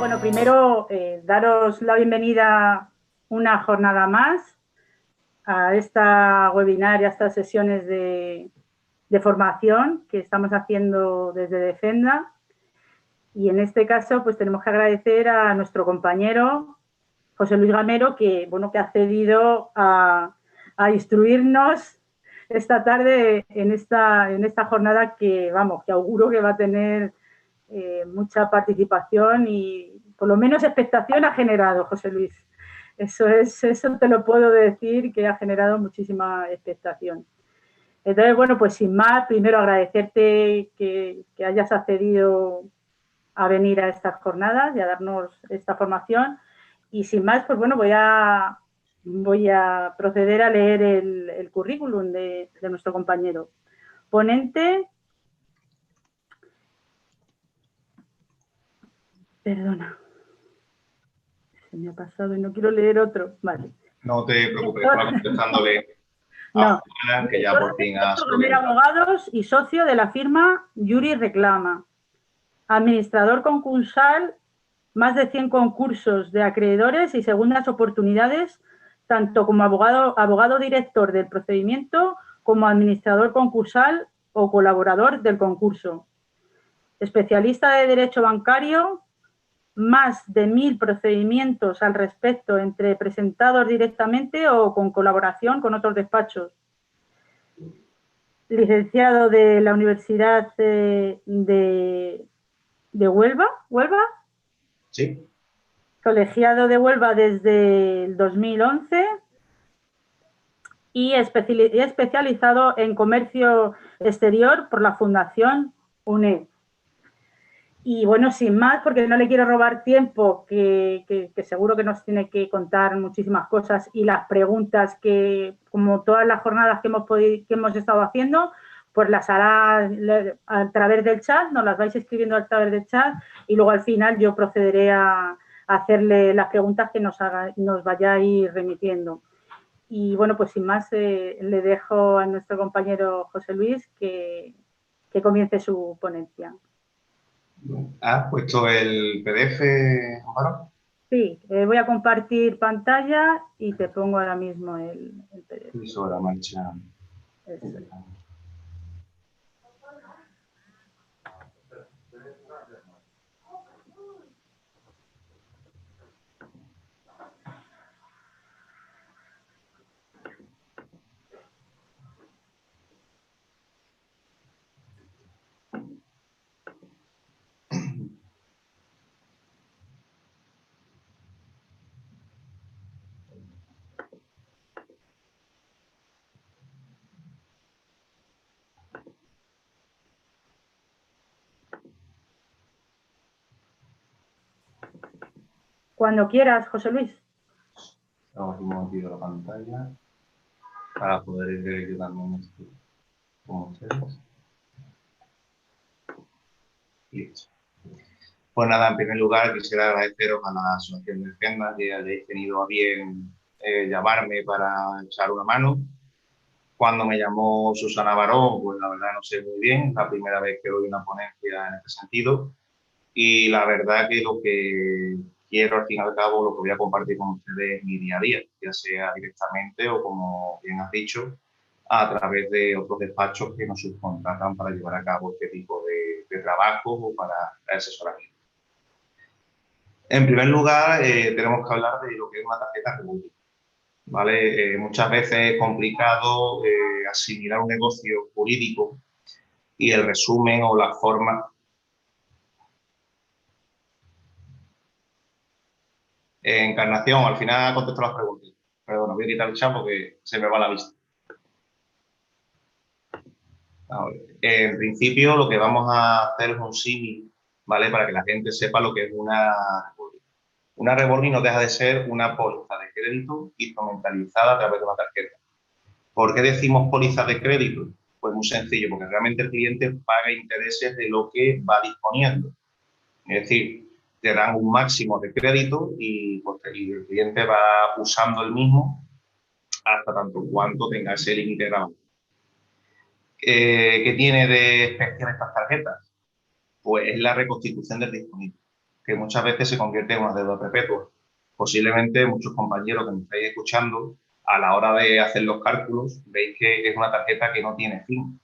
Bueno, primero daros la bienvenida una jornada más a esta webinar y a estas sesiones de formación que estamos haciendo desde Defenda. Y en este caso, pues tenemos que agradecer a nuestro compañero José Luis Gamero, que, bueno, que ha cedido a instruirnos esta tarde en esta jornada que, vamos, que auguro que va a tener mucha participación y por lo menos expectación ha generado, José Luis. Eso te lo puedo decir, que ha generado muchísima expectación. Entonces, bueno, pues sin más, primero agradecerte que hayas accedido a venir a estas jornadas y a darnos esta formación. Y sin más, pues bueno, voy a proceder a leer el currículum de nuestro compañero. Ponente. Perdona. Se me ha pasado y no quiero leer otro. Vale. No te preocupes, estaba contestándole a No. Juana, que ya por fin ha Gamero Abogados y socio de la firma Yuri Reclama. Administrador concursal, más de 100 concursos de acreedores y segundas oportunidades, tanto como abogado director del procedimiento como administrador concursal o colaborador del concurso. Especialista de Derecho Bancario, más de 1000 procedimientos al respecto entre presentados directamente o con colaboración con otros despachos. Licenciado de la Universidad de Huelva. Sí. Colegiado de Huelva desde el 2011 y especializado en comercio exterior por la Fundación UNED. Y bueno, sin más, porque no le quiero robar tiempo, que seguro que nos tiene que contar muchísimas cosas y las preguntas que, como todas las jornadas que hemos estado haciendo, pues las hará a través del chat, nos las vais escribiendo a través del chat y luego al final yo procederé a hacerle las preguntas que nos vayáis remitiendo. Y bueno, pues sin más, le dejo a nuestro compañero José Luis que comience su ponencia. ¿Has puesto el PDF, Amparo? Sí, voy a compartir pantalla y te pongo ahora mismo el PDF. Y sobre la marcha. Eso es. Cuando quieras, José Luis. Estamos aquí moviendo la pantalla para poder ver yo también esto con ustedes. Listo. Pues nada, en primer lugar quisiera agradeceros a la Asociación de Defensa que hayáis tenido a bien llamarme para echar una mano. Cuando me llamó Susana Barón, pues la verdad no sé muy bien, es la primera vez que doy una ponencia en este sentido. Y la verdad que lo que quiero, al fin y al cabo, lo que voy a compartir con ustedes es mi día a día, ya sea directamente o, como bien has dicho, a través de otros despachos que nos subcontratan para llevar a cabo este tipo de trabajos o para asesoramiento. En primer lugar, tenemos que hablar de lo que es una tarjeta revolving, ¿vale? Muchas veces es complicado asimilar un negocio jurídico y el resumen o la forma. Encarnación, al final contesto las preguntas. Perdón, voy a quitar el chat porque se me va la vista. En principio, lo que vamos a hacer es un símil, ¿vale? Para que la gente sepa lo que es una revolving. Una revolving no deja de ser una póliza de crédito instrumentalizada a través de una tarjeta. ¿Por qué decimos póliza de crédito? Pues muy sencillo, porque realmente el cliente paga intereses de lo que va disponiendo. Es decir, te dan un máximo de crédito y el cliente va usando el mismo hasta tanto cuanto tenga ese límite grabado. ¿Qué tiene de especial estas tarjetas? Pues es la reconstitución del disponible. que muchas veces se convierte en una deuda perpetua. Posiblemente muchos compañeros que me estáis escuchando, a la hora de hacer los cálculos, veis que es una tarjeta que no tiene fin.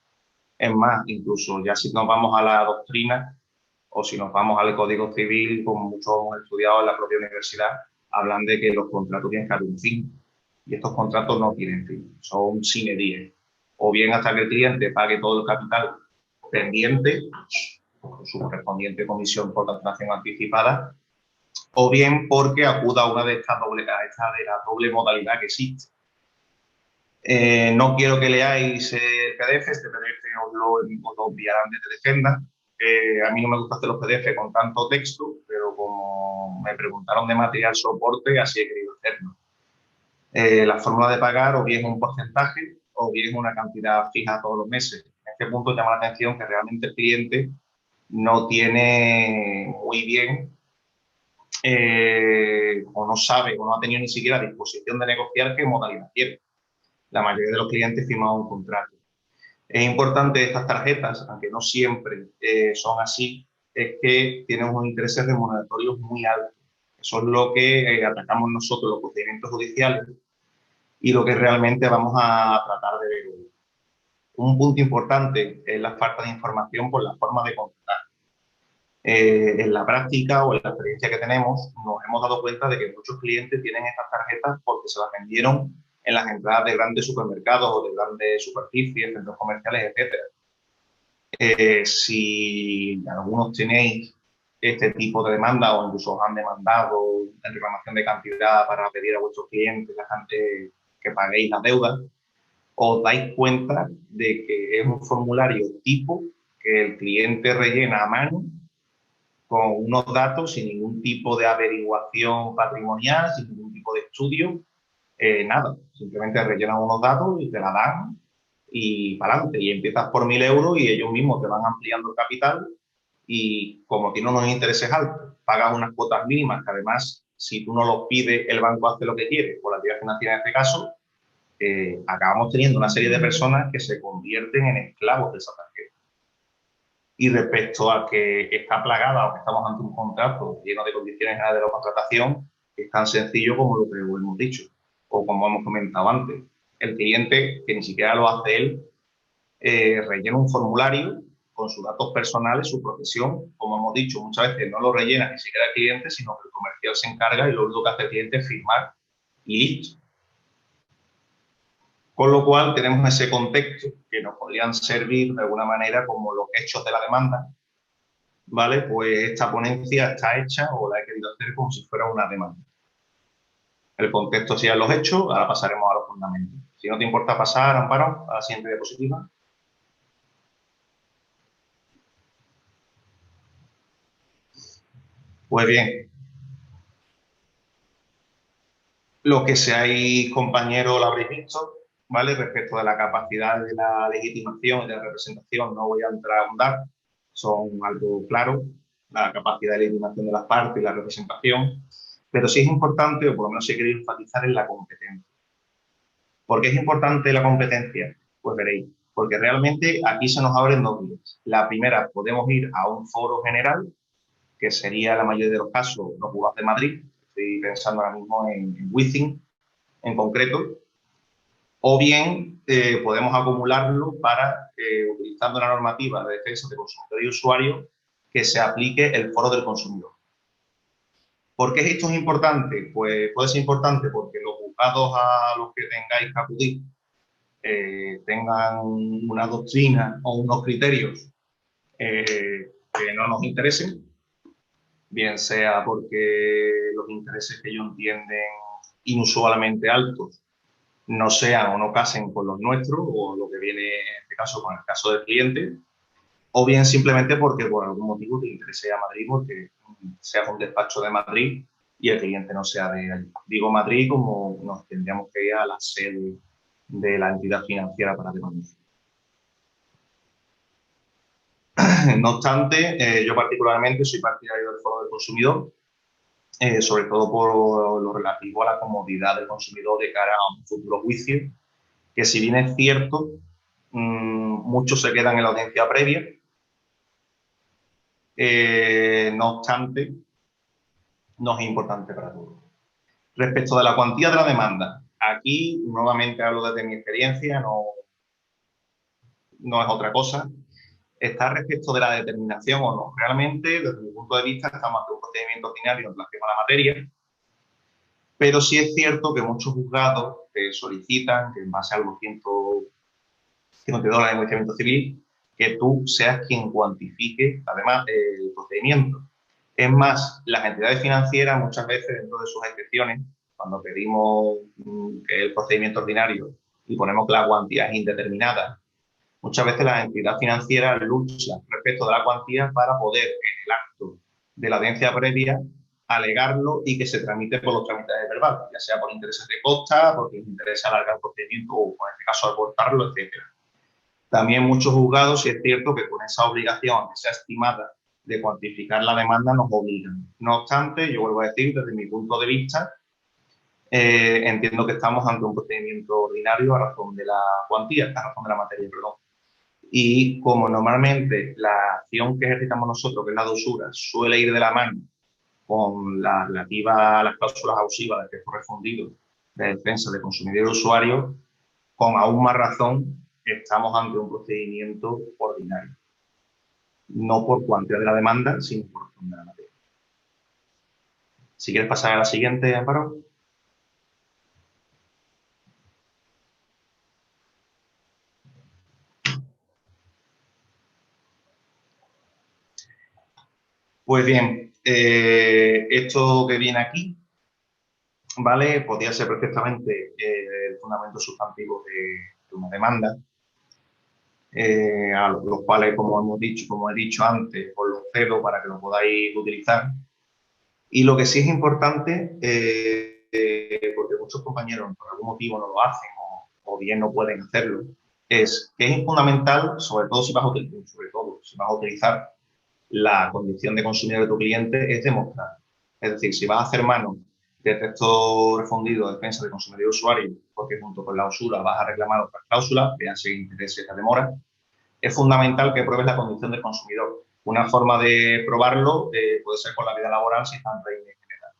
Es más, incluso ya si nos vamos a la doctrina o si nos vamos al Código Civil, como muchos hemos estudiado en la propia universidad, hablan de que los contratos tienen que haber un fin. Y estos contratos no tienen fin, son sine die. O bien hasta que el cliente pague todo el capital pendiente, con su correspondiente comisión por la transacción anticipada, o bien porque acuda a una de estas de la doble modalidad que existe. No quiero que leáis el PDF, este PDF os lo enviarán desde Defenda. A mí no me gusta hacer los PDF con tanto texto, pero como me preguntaron de material soporte, así he querido hacerlo. La fórmula de pagar o bien un porcentaje o bien una cantidad fija todos los meses. En este punto llama la atención que realmente el cliente no tiene muy bien o no sabe o no ha tenido ni siquiera disposición de negociar qué modalidad quiere. La mayoría de los clientes firman un contrato. Es importante estas tarjetas, aunque no siempre son así, es que tienen unos intereses remuneratorios muy altos. Eso es lo que atacamos nosotros, los procedimientos judiciales, y lo que realmente vamos a tratar de ver hoy. Un punto importante es la falta de información por la forma de contratar. En la práctica o en la experiencia que tenemos, nos hemos dado cuenta de que muchos clientes tienen estas tarjetas porque se las vendieron en las entradas de grandes supermercados o de grandes superficies, centros comerciales, etc. Si algunos tenéis este tipo de demanda o incluso os han demandado en reclamación de cantidad para pedir a vuestros clientes que paguéis la deuda, os dais cuenta de que es un formulario tipo que el cliente rellena a mano con unos datos sin ningún tipo de averiguación patrimonial, sin ningún tipo de estudio, nada. Simplemente rellenan unos datos y te la dan y para adelante. Y empiezas por 1.000 euros y ellos mismos te van ampliando el capital y como tienen unos intereses altos, pagas unas cuotas mínimas que además, si tú no los pides, el banco hace lo que quiere, por la entidad financiera en este caso, acabamos teniendo una serie de personas que se convierten en esclavos de esa tarjeta. Y respecto a que está plagada o que estamos ante un contrato lleno de condiciones generales de la contratación, es tan sencillo como lo que hemos dicho o como hemos comentado antes. El cliente, que ni siquiera lo hace él, rellena un formulario con sus datos personales, su profesión. Como hemos dicho, muchas veces no lo rellena ni siquiera el cliente, sino que el comercial se encarga y lo único que hace el cliente es firmar y listo. Con lo cual tenemos ese contexto que nos podrían servir de alguna manera como los hechos de la demanda, ¿vale? Pues esta ponencia está hecha o la he querido hacer como si fuera una demanda. El contexto serían los hechos, ahora pasaremos a los fundamentos. Si no te importa pasar, Amparo, a la siguiente diapositiva. Pues bien, lo que seáis compañeros lo habréis visto, ¿vale? Respecto de la capacidad de la legitimación y de la representación, no voy a entrar a ahondar, son algo claro, la capacidad de legitimación de las partes y la representación, pero sí es importante, o por lo menos sí he querido enfatizar en la competencia. ¿Por qué es importante la competencia? Pues veréis, porque realmente aquí se nos abren dos vías. La primera, podemos ir a un foro general, que sería la mayoría de los casos los juzgados de Madrid, estoy pensando ahora mismo en Wizzing en concreto, o bien podemos acumularlo para, utilizando la normativa de defensa de consumidor y usuario, que se aplique el foro del consumidor. ¿Por qué esto es importante? Pues puede ser importante porque los juzgados a los que tengáis que acudir tengan una doctrina o unos criterios que no nos interesen, bien sea porque los intereses que ellos entienden inusualmente altos no sean o no casen con los nuestros, o lo que viene en este caso con el caso del cliente, o bien simplemente porque por algún motivo te interese a Madrid, porque seas un despacho de Madrid y el cliente no sea de allí. Digo Madrid como nos tendríamos que ir a la sede de la entidad financiera para demandar. No obstante, yo particularmente soy partidario del foro del consumidor, sobre todo por lo relativo a la comodidad del consumidor de cara a un futuro juicio, que si bien es cierto, muchos se quedan en la audiencia previa, no obstante, no es importante para todos. Respecto de la cuantía de la demanda, aquí nuevamente hablo desde mi experiencia, no es otra cosa. Está respecto de la determinación o no. Realmente, desde mi punto de vista, estamos ante un procedimiento ordinario en relación a la materia, pero sí es cierto que muchos juzgados te solicitan que en base a los 152 de enjuiciamiento civil, que tú seas quien cuantifique, además, el procedimiento. Es más, las entidades financieras muchas veces dentro de sus excepciones, cuando pedimos que el procedimiento ordinario y ponemos que la cuantía es indeterminada, muchas veces las entidades financieras luchan respecto de la cuantía para poder, en el acto de la audiencia previa, alegarlo y que se tramite por los trámites verbales, ya sea por intereses de costa, porque les interesa alargar el procedimiento o, en este caso, acortarlo, etcétera. También muchos juzgados, sí es cierto que con esa obligación, esa estimada de cuantificar la demanda, nos obligan. No obstante, yo vuelvo a decir, desde mi punto de vista, entiendo que estamos ante un procedimiento ordinario a razón de la cuantía, a razón de la materia, perdón. Y como normalmente la acción que ejercitamos nosotros, que es la de usura, suele ir de la mano con la relativa a las cláusulas abusivas de texto refundido de defensa de consumidor y usuario, con aún más razón estamos ante un procedimiento ordinario. No por cuantía de la demanda, sino por razón de la materia. Si quieres pasar a la siguiente, Amparo. Pues bien, esto que viene aquí, ¿vale? Podría ser perfectamente el fundamento sustantivo de una demanda, a los cuales, como he dicho antes, os lo cedo para que lo podáis utilizar. Y lo que sí es importante, porque muchos compañeros por algún motivo no lo hacen o bien no pueden hacerlo, es que es fundamental, sobre todo si vas a utilizar la condición de consumidor de tu cliente, es demostrar. Es decir, si vas a hacer mano de texto refundido de defensa de consumidor y usuario, porque junto con la usura vas a reclamar otras cláusulas, véanse intereses de demora, es fundamental que pruebes la condición del consumidor. Una forma de probarlo puede ser con la vida laboral si está en régimen general.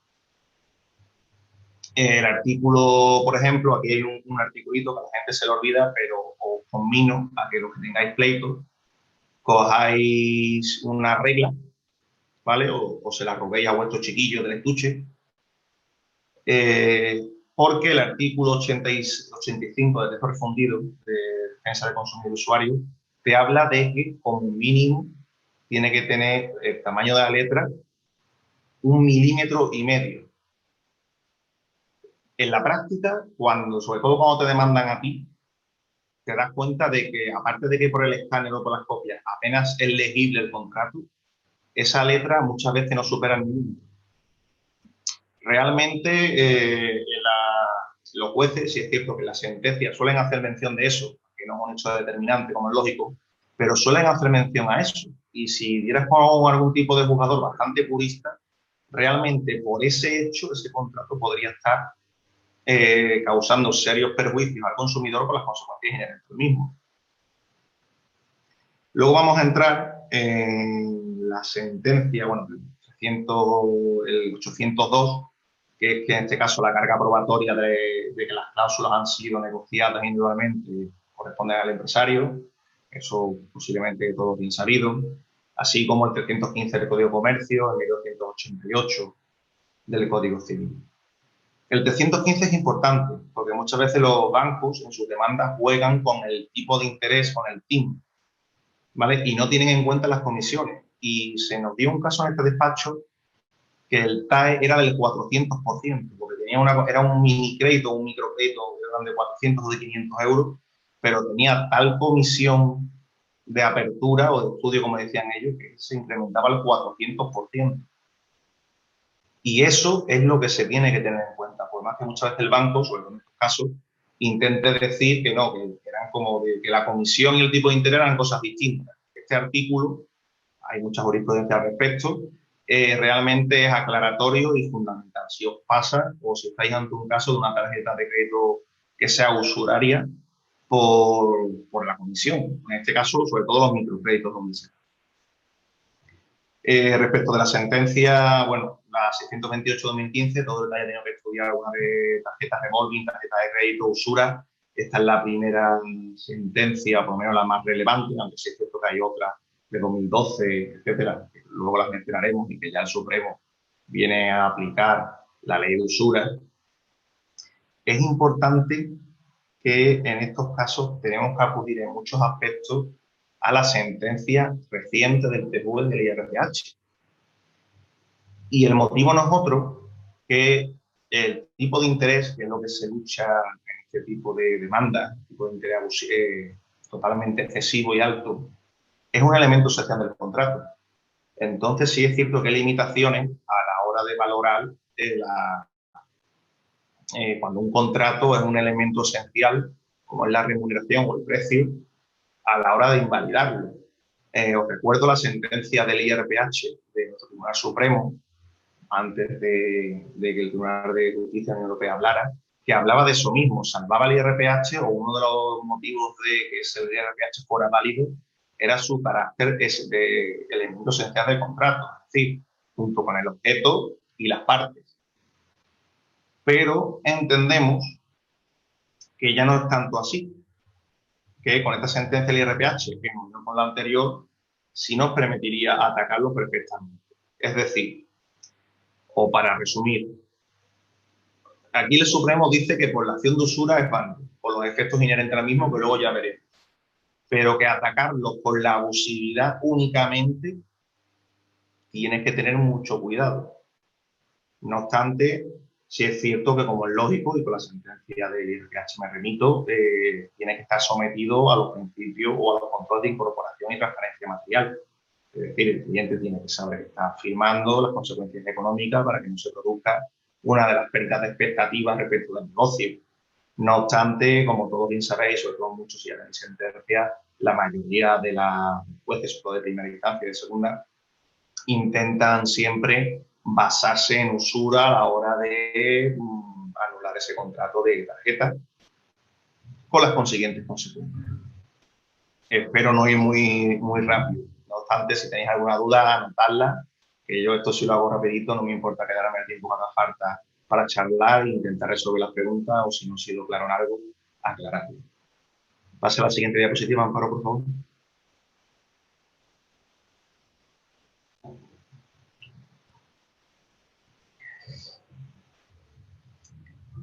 El artículo, por ejemplo, aquí hay un articulito que a la gente se le olvida, pero os conmino a que los que tengáis pleito cojáis una regla, ¿vale? O se la robéis a vuestros chiquillos del estuche, porque el artículo 85 del texto refundido de defensa del consumidor y usuario te habla de que como mínimo tiene que tener el tamaño de la letra 1,5 milímetros. En la práctica, sobre todo cuando te demandan a ti, te das cuenta de que, aparte de que por el escáner o por las copias apenas es legible el contrato, esa letra muchas veces no supera el milímetro. Realmente, los jueces, sí es cierto que las sentencias suelen hacer mención de eso, que no es un hecho determinante, como es lógico, pero suelen hacer mención a eso. Y si dieras con algún tipo de juzgador bastante purista, realmente por ese hecho, ese contrato podría estar causando serios perjuicios al consumidor por las consecuencias inherentes del mismo. Luego vamos a entrar en la sentencia, bueno, el 802, que es que en este caso la carga probatoria de que las cláusulas han sido negociadas individualmente corresponde al empresario, eso posiblemente todo bien sabido, así como el 315 del Código de Comercio, el 1288 del Código Civil. El 315 es importante porque muchas veces los bancos en sus demandas juegan con el tipo de interés, con el TIM, ¿vale? Y no tienen en cuenta las comisiones. Y se nos dio un caso en este despacho que el TAE era del 400%, porque era un mini crédito, un microcrédito, eran de 400 o de 500 euros, pero tenía tal comisión de apertura o de estudio, como decían ellos, que se incrementaba al 400%. Y eso es lo que se tiene que tener en cuenta, por más que muchas veces el banco, sobre todo en estos casos, intente decir que no, que eran como que la comisión y el tipo de interés eran cosas distintas. Este artículo, hay mucha jurisprudencia al respecto, realmente es aclaratorio y fundamental. Si os pasa o si estáis ante un caso de una tarjeta de crédito que sea usuraria por la comisión, en este caso, sobre todo los microcréditos donde sea. Respecto de la sentencia, bueno, la 628-2015, todo el que haya tenido que estudiar alguna de tarjetas revolving, tarjetas de crédito, usura. Esta es la primera sentencia, por lo menos la más relevante, aunque sí es cierto que hay otras de 2012, etcétera, que luego las mencionaremos y que ya el Supremo viene a aplicar la ley de usura. Es importante que en estos casos tenemos que acudir en muchos aspectos a la sentencia reciente del TPV del IRPH. Y el motivo no es otro que el tipo de interés, que es lo que se lucha en este tipo de demanda, tipo de interés totalmente excesivo y alto, es un elemento esencial del contrato. Entonces, sí es cierto que hay limitaciones a la hora de valorar cuando un contrato es un elemento esencial, como es la remuneración o el precio, a la hora de invalidarlo. Os recuerdo la sentencia del IRPH de nuestro Tribunal Supremo, antes de que el Tribunal de Justicia de la Unión Europea hablara, que hablaba de eso mismo, salvaba el IRPH, o uno de los motivos de que el IRPH fuera válido era su carácter de elemento esencial del contrato, es decir, junto con el objeto y las partes. Pero entendemos que ya no es tanto así, que con esta sentencia del IRPH, que en unión con la anterior, sí nos permitiría atacarlo perfectamente. Es decir, o para resumir, aquí el Supremo dice que por la acción de usura es válido, por los efectos inherentes al mismo, que luego ya veremos. Pero que atacarlo por la abusividad únicamente tienes que tener mucho cuidado. No obstante, sí es cierto que, como es lógico, y con la sentencia del IRPH me remito, tiene que estar sometido a los principios o a los controles de incorporación y transparencia material. Es decir, el cliente tiene que saber que está firmando las consecuencias económicas para que no se produzca una de las pérdidas de expectativas respecto del negocio. No obstante, como todos bien sabéis, sobre todo muchos ya en sentencia, la mayoría de las jueces, sobre todo de primera instancia y de segunda, intentan siempre basarse en usura a la hora de anular ese contrato de tarjeta, con las consiguientes consecuencias. Espero no ir muy rápido. No obstante, si tenéis alguna duda, anotadla, que yo esto sí lo hago rapidito, no me importa quedarme el tiempo que haga falta para charlar e intentar resolver las preguntas, o si no he sido claro en algo, aclararlo. Pase a la siguiente diapositiva, Amparo, por favor.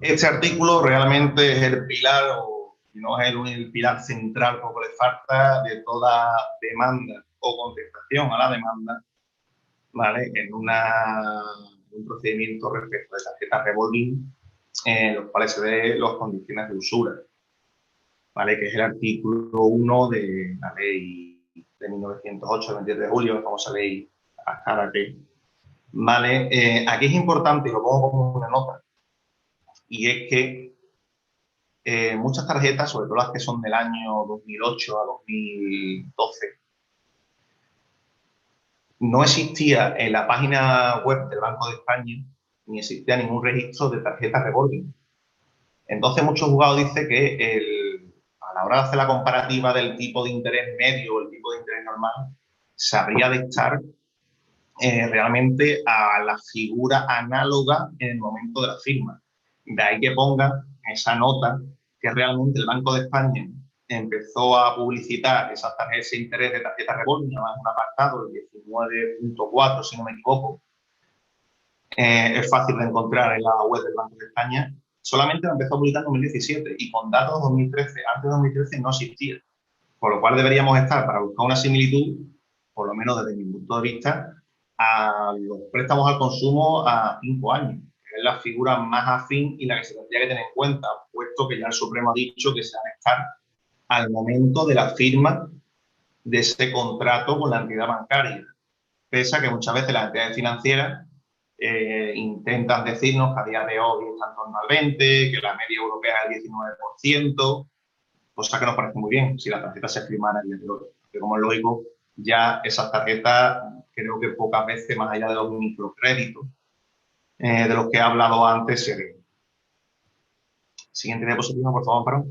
Este artículo realmente es el pilar, o si no es el pilar central, poco le falta, de toda demanda o contestación a la demanda, ¿vale? En un procedimiento respecto de tarjetas revolving, en los cuales se ven las condiciones de usura, ¿vale? Que es el artículo 1 de la ley de 1908, del 23 de julio, la famosa ley Azcárate, ¿vale? Aquí es importante, y lo pongo como una nota, y es que muchas tarjetas, sobre todo las que son del año 2008 a 2012, no existía en la página web del Banco de España ni existía ningún registro de tarjetas revolving. Entonces, muchos juzgados dicen que a la hora de hacer la comparativa del tipo de interés medio o el tipo de interés normal, se habría de estar realmente a la figura análoga en el momento de la firma. De ahí que ponga esa nota que realmente el Banco de España empezó a publicitar esas tarjetas de interés de tarjeta revolving, además un apartado, el 19.4, si no me equivoco. Es fácil de encontrar en la web del Banco de España. Solamente la empezó a publicar en 2017 y con datos 2013. Antes de 2013 no existía. Por lo cual deberíamos estar, para buscar una similitud, por lo menos desde mi punto de vista, a los préstamos al consumo a 5 años, que es la figura más afín y la que se tendría que tener en cuenta, puesto que ya el Supremo ha dicho que se van a estar al momento de la firma de ese contrato con la entidad bancaria. Pese a que muchas veces las entidades financieras intentan decirnos que a día de hoy están en torno al 20%, que la media europea es el 19%, cosa que nos parece muy bien si la tarjeta se firmara el día de hoy. Porque, como es lógico, ya esas tarjetas, creo que pocas veces, más allá de los microcréditos de los que he hablado antes, se ven. Siguiente diapositiva, por favor, Amparo.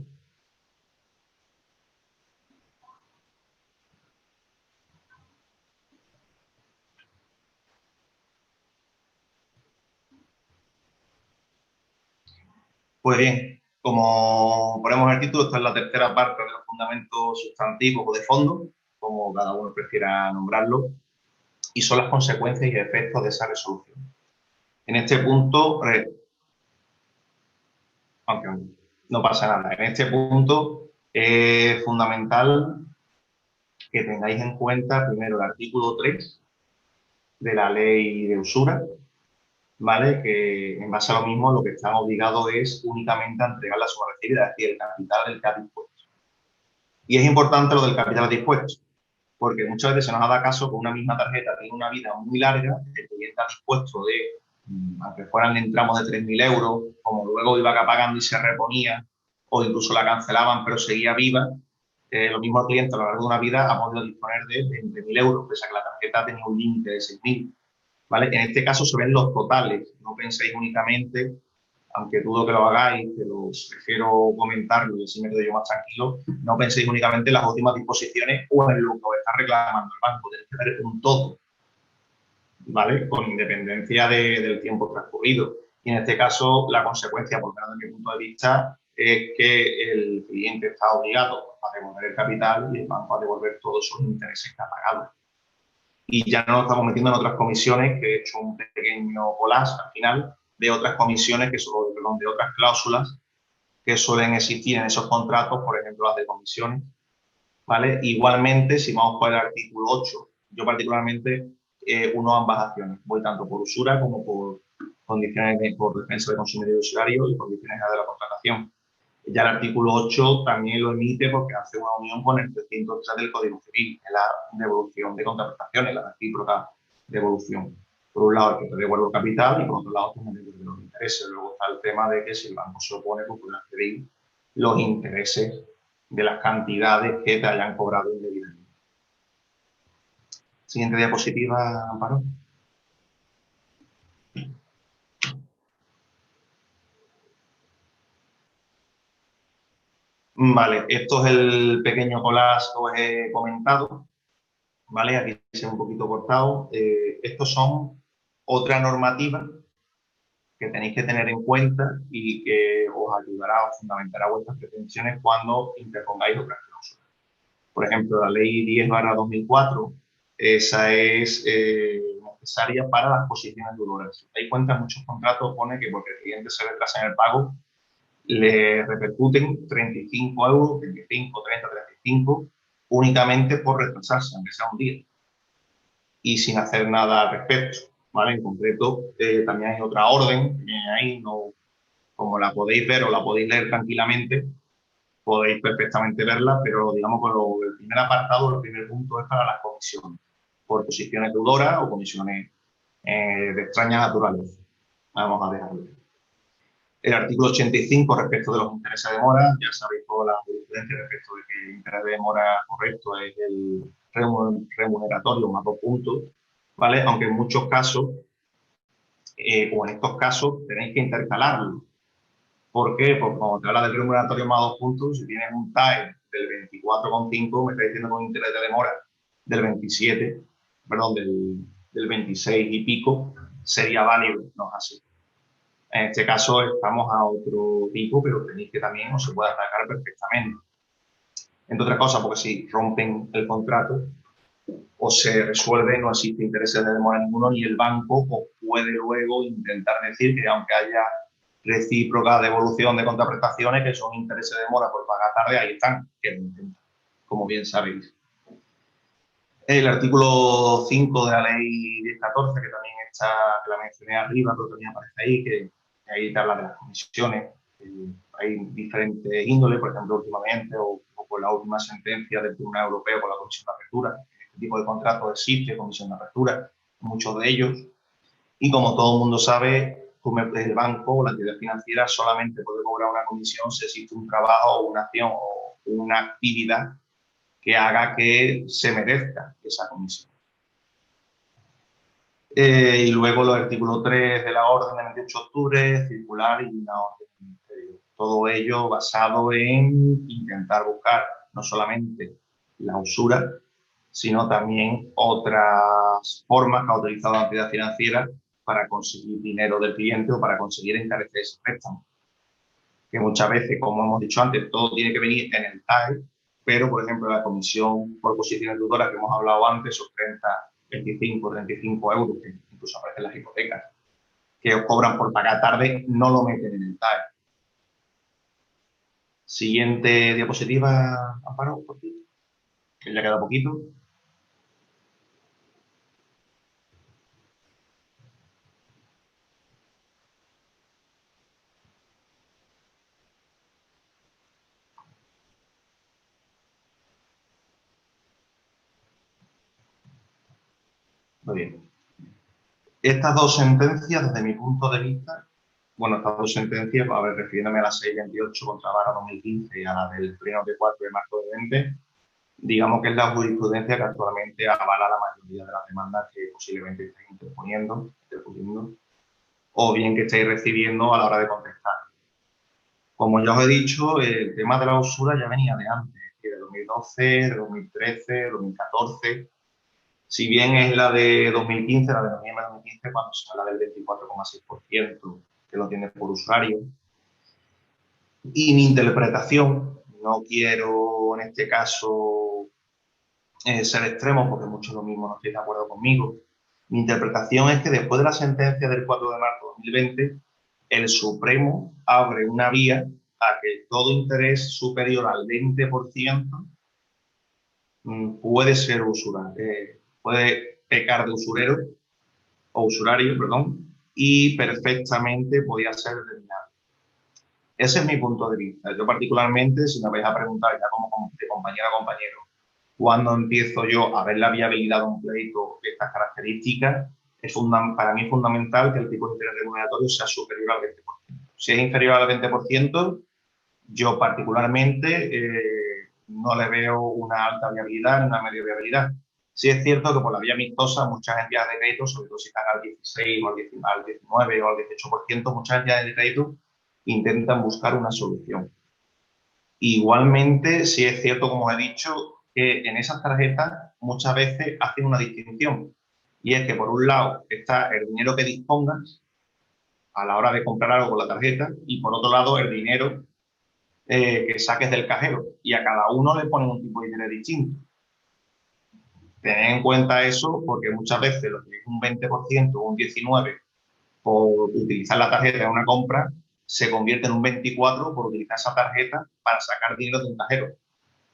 Pues bien, como ponemos en el título, esta es la tercera parte de los fundamentos sustantivos o de fondo, como cada uno prefiera nombrarlo, y son las consecuencias y efectos de esa resolución. En este punto, aunque no pasa nada, en este punto es fundamental que tengáis en cuenta primero el artículo 3 de la ley de usura, ¿vale? Que en base a lo mismo lo que están obligados es únicamente a entregar la suma recibida, es decir, el capital del que ha dispuesto. Y es importante lo del capital dispuesto, porque muchas veces se nos ha dado caso que una misma tarjeta tiene una vida muy larga, el cliente ha dispuesto de, aunque fueran en tramos de 3.000 euros, como luego iba pagando y se reponía, o incluso la cancelaban pero seguía viva, lo mismo el cliente a lo largo de una vida ha podido disponer de 20.000 euros, pese a que la tarjeta tenía un límite de 6.000. ¿Vale? En este caso se ven los totales, no penséis únicamente, aunque dudo que lo hagáis, pero prefiero comentarlo y así me quedo yo más tranquilo, no penséis únicamente en las últimas disposiciones o en lo que os está reclamando el banco, tenéis que ver un todo, ¿vale? Con independencia del tiempo transcurrido. Y en este caso, la consecuencia, por lo menos desde mi punto de vista, es que el cliente está obligado a devolver el capital y el banco a devolver todos sus intereses que ha pagado. Y ya no nos estamos metiendo en otras comisiones, que he hecho un pequeño collage al final, de otras comisiones, perdón, de otras cláusulas que suelen existir en esos contratos, por ejemplo, las de comisiones, ¿vale? Igualmente, si vamos por el artículo 8, yo particularmente uno ambas acciones, voy tanto por usura como por condiciones por defensa del consumidor y usuario y condiciones de la contratación. Ya el artículo 8 también lo emite porque hace una unión con el 303 del Código Civil, en la devolución de contraprestaciones, la recíproca devolución. Por un lado, el que te devuelve el capital y por otro lado, tú me devuelves los intereses. Luego está el tema de que si el banco se opone, pues puede pedir los intereses de las cantidades que te hayan cobrado indebidamente. Siguiente diapositiva, Amparo. Vale, esto es el pequeño collage que os he comentado. ¿Vale? Aquí se ve un poquito cortado. Estos son otra normativa que tenéis que tener en cuenta y que os ayudará o fundamentará vuestras pretensiones cuando interpongáis otras cláusulas. Por ejemplo, la ley 10/2004, esa es necesaria para las posiciones dudoras. Si os dais cuenta, muchos contratos pone que porque el cliente se retrasa en el pago, le repercuten 35 euros, 25, 30, 35, únicamente por retrasarse, aunque sea un día, y sin hacer nada al respecto, ¿vale? En concreto, también hay otra orden que viene ahí, no, como la podéis ver o la podéis leer tranquilamente, podéis perfectamente verla, pero digamos que el primer apartado, el primer punto es para las comisiones, por posiciones dudoras o comisiones de extraña naturaleza. Vamos a dejarlo. El artículo 85 respecto de los intereses de mora, ya sabéis toda la jurisprudencia respecto de que el interés de mora correcto es el remuneratorio más 2 puntos, ¿vale? Aunque en muchos casos, o en estos casos, tenéis que intercalarlo. ¿Por qué? Porque cuando te habla del remuneratorio más 2 puntos, si tienes un TAE del 24,5, me está diciendo que un interés de demora del 27, perdón, del 26 y pico, sería válido, no es así. En este caso estamos a otro tipo, pero tenéis que también os se puede atacar perfectamente. Entre otras cosas, porque si rompen el contrato o se resuelve, no existe intereses de demora ninguno, ni el banco os puede luego intentar decir que aunque haya recíproca devolución de contraprestaciones, que son intereses de demora por pagar tarde, ahí están, que lo intentan, como bien sabéis. El artículo 5 de la ley 1014, que también está, que la mencioné arriba, pero también aparece ahí, que ahí te habla de las comisiones. Hay diferentes índoles, por ejemplo, últimamente, o con la última sentencia del Tribunal Europeo con la Comisión de Apertura. Este tipo de contratos existe, Comisión de Apertura, muchos de ellos. Y como todo el mundo sabe, el banco o la entidad financiera solamente puede cobrar una comisión si existe un trabajo o una acción o una actividad que haga que se merezca esa comisión. Y luego los artículos 3 de la orden del 28 de octubre, circular y la orden del ministerio. Todo ello basado en intentar buscar no solamente la usura, sino también otras formas que ha utilizado la entidad financiera para conseguir dinero del cliente o para conseguir encarecer ese préstamo. que muchas veces, como hemos dicho antes, todo tiene que venir en el TAE, pero, por ejemplo, la comisión por posiciones deudora que hemos hablado antes, esos 30, 25, 35 euros que incluso aparecen las hipotecas, que os cobran por pagar tarde, no lo meten en el TAE. Siguiente diapositiva, Amparo, por aquí, que ya queda poquito. Muy bien. Estas dos sentencias, desde mi punto de vista, bueno, estas dos sentencias, a ver, refiriéndome a la 628 contra Vara 2015 y a la del Pleno de 4 de marzo de 20, digamos que es la jurisprudencia que actualmente avala la mayoría de las demandas que posiblemente estáis interponiendo, o bien que estáis recibiendo a la hora de contestar. Como ya os he dicho, el tema de la usura ya venía de antes, de 2012, de 2013, de 2014. Si bien es la de 2015, la de noviembre de 2015, cuando se habla del 24,6% que lo tiene por usuario. Y mi interpretación, no quiero en este caso ser extremo, porque muchos lo mismo no estáis de acuerdo conmigo. Mi interpretación es que después de la sentencia del 4 de marzo de 2020, el Supremo abre una vía a que todo interés superior al 20% puede ser usurario, puede pecar de usurero o usurario, perdón, y perfectamente podía ser determinado. Ese es mi punto de vista. Yo particularmente, si me vais a preguntar ya como de compañero a compañero, ¿cuándo empiezo yo a ver la viabilidad de un pleito de estas características? Para mí es fundamental que el tipo de interés remuneratorio sea superior al 20%. Si es inferior al 20%, yo particularmente no le veo una alta viabilidad ni una media viabilidad. Sí es cierto que por la vía amistosa muchas entidades de crédito, sobre todo si están al 16 o al 19 o al 18%, muchas entidades de crédito intentan buscar una solución. Igualmente, sí es cierto, como os he dicho, que en esas tarjetas muchas veces hacen una distinción. Y es que por un lado está el dinero que dispongas a la hora de comprar algo con la tarjeta y por otro lado el dinero que saques del cajero. Y a cada uno le ponen un tipo de interés distinto. Tened en cuenta eso porque muchas veces lo que es un 20% o un 19% por utilizar la tarjeta en una compra se convierte en un 24% por utilizar esa tarjeta para sacar dinero de un cajero.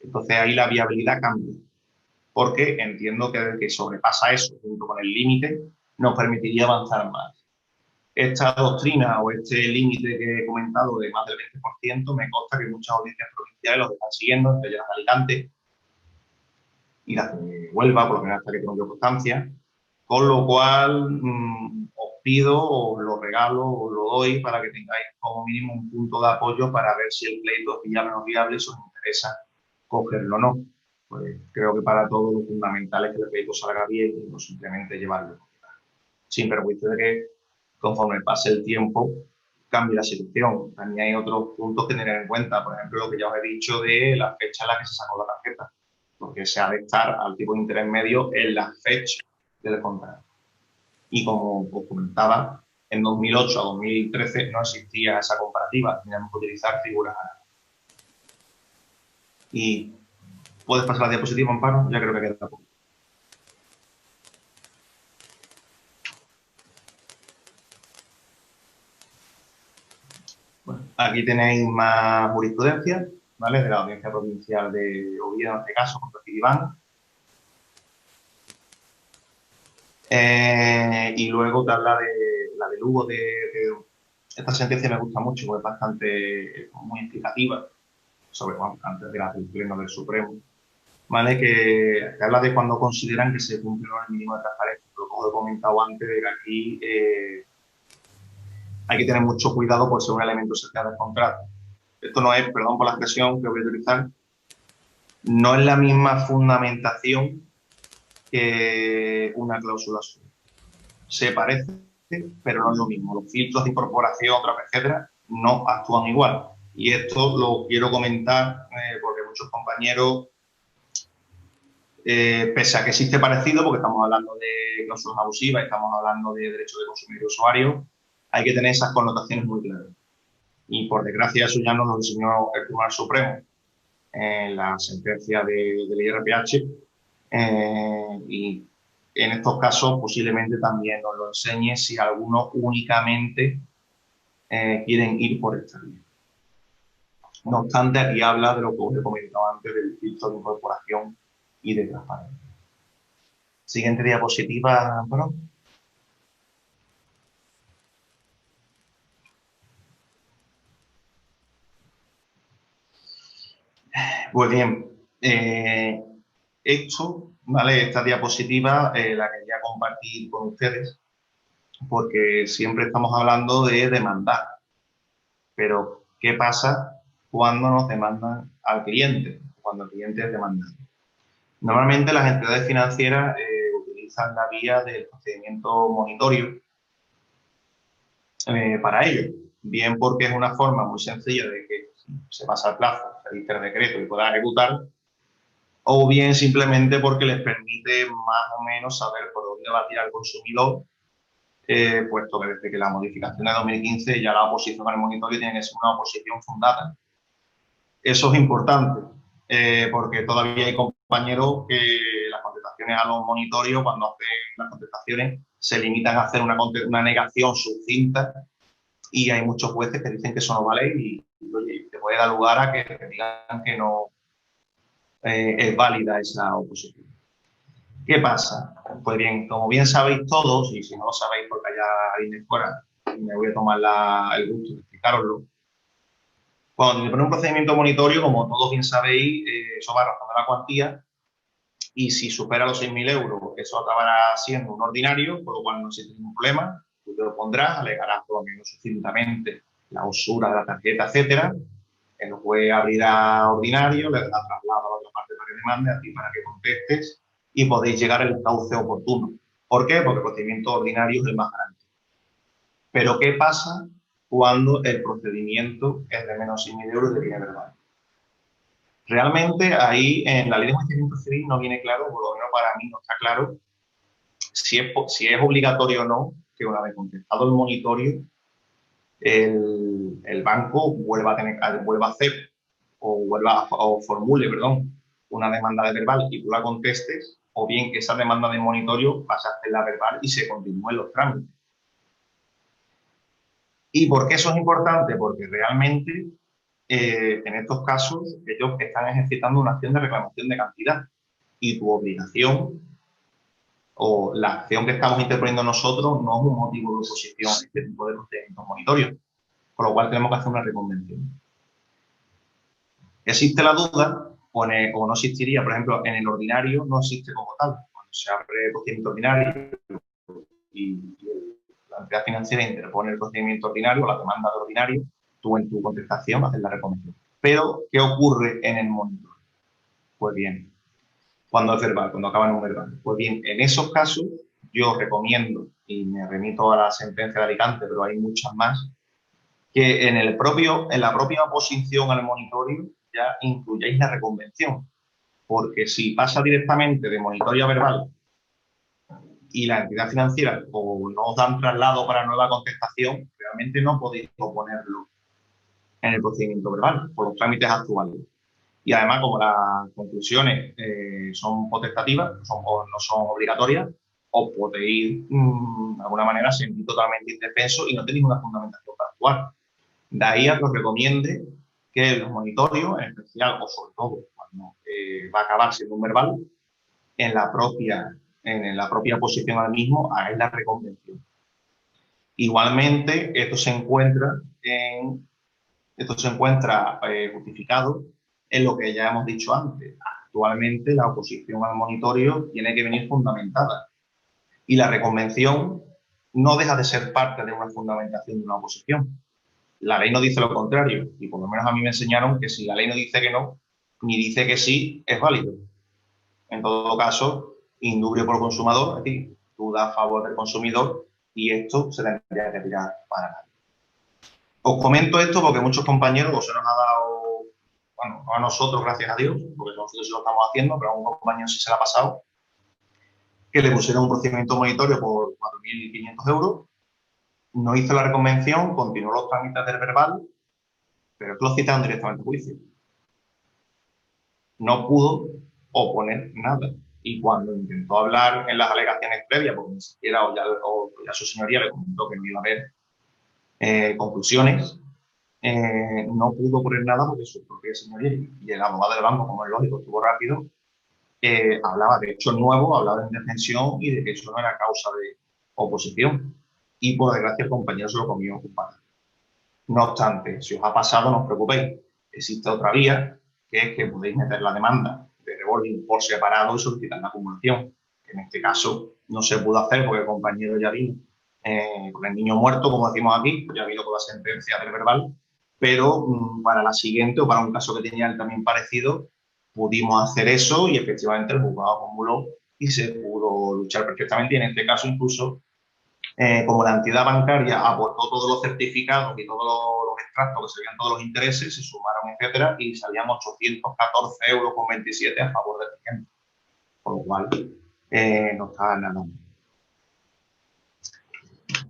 Entonces ahí la viabilidad cambia, porque entiendo que el que sobrepasa eso junto con el límite nos permitiría avanzar más. Esta doctrina o este límite que he comentado de más del 20% me consta que muchas audiencias provinciales los están siguiendo, entre ellas las de Alicante y las de Huelva, por lo menos hasta que tengo yo constancia, con lo cual os pido, os lo regalo, os lo doy para que tengáis como mínimo un punto de apoyo para ver si el pleito es viable o no viable, si os interesa cogerlo o no. Pues creo que para todo lo fundamental es que el pleito salga bien y no simplemente llevarlo. Sin perjuicio de que conforme pase el tiempo cambie la situación. También hay otros puntos que tener en cuenta, por ejemplo, lo que ya os he dicho de la fecha en la que se sacó la tarjeta, porque se ha de estar al tipo de interés medio en la fecha del contrato. Y como os comentaba, en 2008 a 2013 no existía esa comparativa, teníamos que utilizar figuras. Y puedes pasar la diapositiva, Amparo, ya creo que queda poco. Bueno, aquí tenéis más jurisprudencia, ¿vale? De la Audiencia Provincial de Oviedo, en este caso, contra Citibán. Y luego te habla de la de Lugo, esta sentencia me gusta mucho porque es bastante, muy explicativa, sobre antes de la del Pleno del Supremo, ¿vale? Que habla de cuando consideran que se cumple el mínimo de transparencia. Lo que os he comentado antes, de que aquí hay que tener mucho cuidado por ser un elemento esencial del contrato. Esto no es, perdón por la expresión que voy a utilizar, no es la misma fundamentación que una cláusula suya. Se parece, pero no es lo mismo. Los filtros de incorporación, etcétera, no actúan igual. Y esto lo quiero comentar porque muchos compañeros, pese a que existe parecido, porque estamos hablando de cláusulas abusivas, estamos hablando de derechos de consumidor y usuario, hay que tener esas connotaciones muy claras. Y por desgracia eso ya nos lo enseñó el Tribunal Supremo en la sentencia del IRPH, y en estos casos posiblemente también nos lo enseñe si algunos únicamente quieren ir por esta vía. No obstante, aquí habla de lo que os he comentado antes del filtro de incorporación y de transparencia. Siguiente diapositiva, Amparo. Pues bien, esta diapositiva la quería compartir con ustedes porque siempre estamos hablando de demandar. Pero, ¿qué pasa cuando nos demandan al cliente? Cuando el cliente es demandado. Normalmente las entidades financieras utilizan la vía del procedimiento monitorio para ello. Bien porque es una forma muy sencilla de que se pasa el plazo, se dicta el decreto y pueda ejecutar, o bien simplemente porque les permite más o menos saber por dónde va a tirar el consumidor, puesto que desde que la modificación de 2015 ya la oposición al monitorio tiene que ser una oposición fundada. Eso es importante, porque todavía hay compañeros que las contestaciones a los monitorios, cuando hacen las contestaciones, se limitan a hacer una negación sucinta, y hay muchos jueces que dicen que eso no vale y oye, te puede dar lugar a que te digan que no es válida esa oposición. ¿Qué pasa? Pues bien, como bien sabéis todos, y si no lo sabéis porque haya alguien de fuera, me voy a tomar el gusto de explicároslo. Cuando te pone un procedimiento monitorio, como todos bien sabéis, eso va razón de la cuantía, y si supera los 6.000 euros, eso acabará siendo un ordinario, por lo cual no existe ningún problema. Tú te lo pondrás, alegarás por lo menos sucintamente la usura de la tarjeta, etcétera. El juez abrirá ordinario, le dará traslado a la otra parte para que demande, a ti para que contestes, y podéis llegar al cauce oportuno. ¿Por qué? Porque el procedimiento ordinario es el más grande. Pero ¿qué pasa cuando el procedimiento es de menos de 6.000 euros de vía verbal? Realmente ahí en la ley de enjuiciamiento civil no viene claro, por lo menos para mí no está claro, si es obligatorio o no que una vez contestado el monitorio, el banco vuelva a hacer o formule, una demanda de verbal y tú la contestes, o bien que esa demanda de monitorio pase a hacer la verbal y se continúen los trámites. ¿Y por qué eso es importante? Porque realmente en estos casos ellos están ejercitando una acción de reclamación de cantidad y tu obligación o la acción que estamos interponiendo nosotros no es un motivo de oposición a este tipo de procedimientos monitorios, con lo cual tenemos que hacer una reconvención. ¿Existe la duda? O no existiría, por ejemplo, en el ordinario no existe como tal. Cuando se abre el procedimiento ordinario y la entidad financiera interpone el procedimiento ordinario o la demanda de ordinario, tú en tu contestación haces la reconvención. Pero, ¿qué ocurre en el monitor? Pues bien, cuando es verbal, cuando acaba en un verbal. Pues bien, en esos casos yo recomiendo, y me remito a la sentencia de Alicante, pero hay muchas más, que en la propia oposición al monitorio ya incluyáis la reconvención. Porque si pasa directamente de monitorio a verbal y la entidad financiera o no os dan traslado para nueva contestación, realmente no podéis oponerlo en el procedimiento verbal por los trámites actuales. Y además, como las conclusiones son potestativas, o no son obligatorias, os podéis, de alguna manera, sentir totalmente indefenso y no tenéis una fundamentación para actuar. De ahí a que os recomiende que los monitorios, en especial, o sobre todo, cuando va a acabar siendo un verbal, en la propia posición al mismo, hagáis la reconvención. Igualmente, esto se encuentra justificado en lo que ya hemos dicho antes. Actualmente la oposición al monitorio tiene que venir fundamentada y la reconvención no deja de ser parte de una fundamentación de una oposición. La ley no dice lo contrario y por lo menos a mí me enseñaron que si la ley no dice que no, ni dice que sí, es válido. En todo caso, indubio por consumidor, es decir, duda a favor del consumidor y esto se tendría que tirar para nadie. Os comento esto porque muchos compañeros se nos ha dado, bueno, no a nosotros, gracias a Dios, porque nosotros sí lo estamos haciendo, pero a un compañero sí se le ha pasado, que le pusieron un procedimiento monitorio por 4.500 euros, no hizo la reconvención, continuó los trámites del verbal pero es que lo citaron directamente a juicio. No pudo oponer nada. Y cuando intentó hablar en las alegaciones previas, porque ni siquiera o ya su señoría le comentó que no iba a haber conclusiones, no pudo poner nada porque su propia señoría y el abogado del banco, como es lógico, estuvo rápido, hablaba de hechos nuevos, hablaba de indefensión y de que eso no era causa de oposición. Y por desgracia el compañero se lo comió ocupado. No obstante, si os ha pasado, no os preocupéis. Existe otra vía, que es que podéis meter la demanda de revolving por separado y solicitar la acumulación. En este caso no se pudo hacer porque el compañero ya vino con el niño muerto, como decimos aquí, ya vino con la sentencia del verbal, pero para la siguiente o para un caso que tenía él también parecido, pudimos hacer eso y efectivamente el juzgado acumuló y se pudo luchar perfectamente. Y en este caso incluso como la entidad bancaria aportó todos los certificados y todos los extractos que se veían todos los intereses, se sumaron, etcétera, y salían 814,27 € a favor del cliente. Con lo cual, no está nada mal.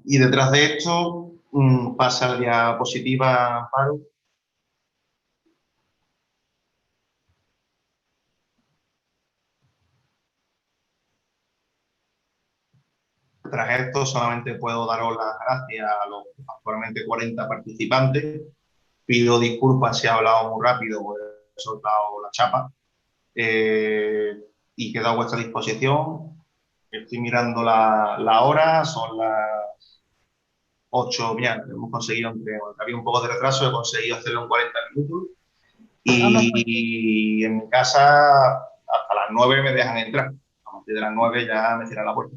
Y detrás de esto, pasa la diapositiva, Amparo. Tras esto, solamente puedo daros las gracias a los actualmente 40 participantes. Pido disculpas si he hablado muy rápido o he soltado la chapa. Y quedo a vuestra disposición. Estoy mirando la hora, son las 8. Mira, hemos conseguido, había un poco de retraso, he conseguido hacerlo en 40 minutos. Y en mi casa, hasta las 9 me dejan entrar. A partir de las 9 ya me cierran la puerta.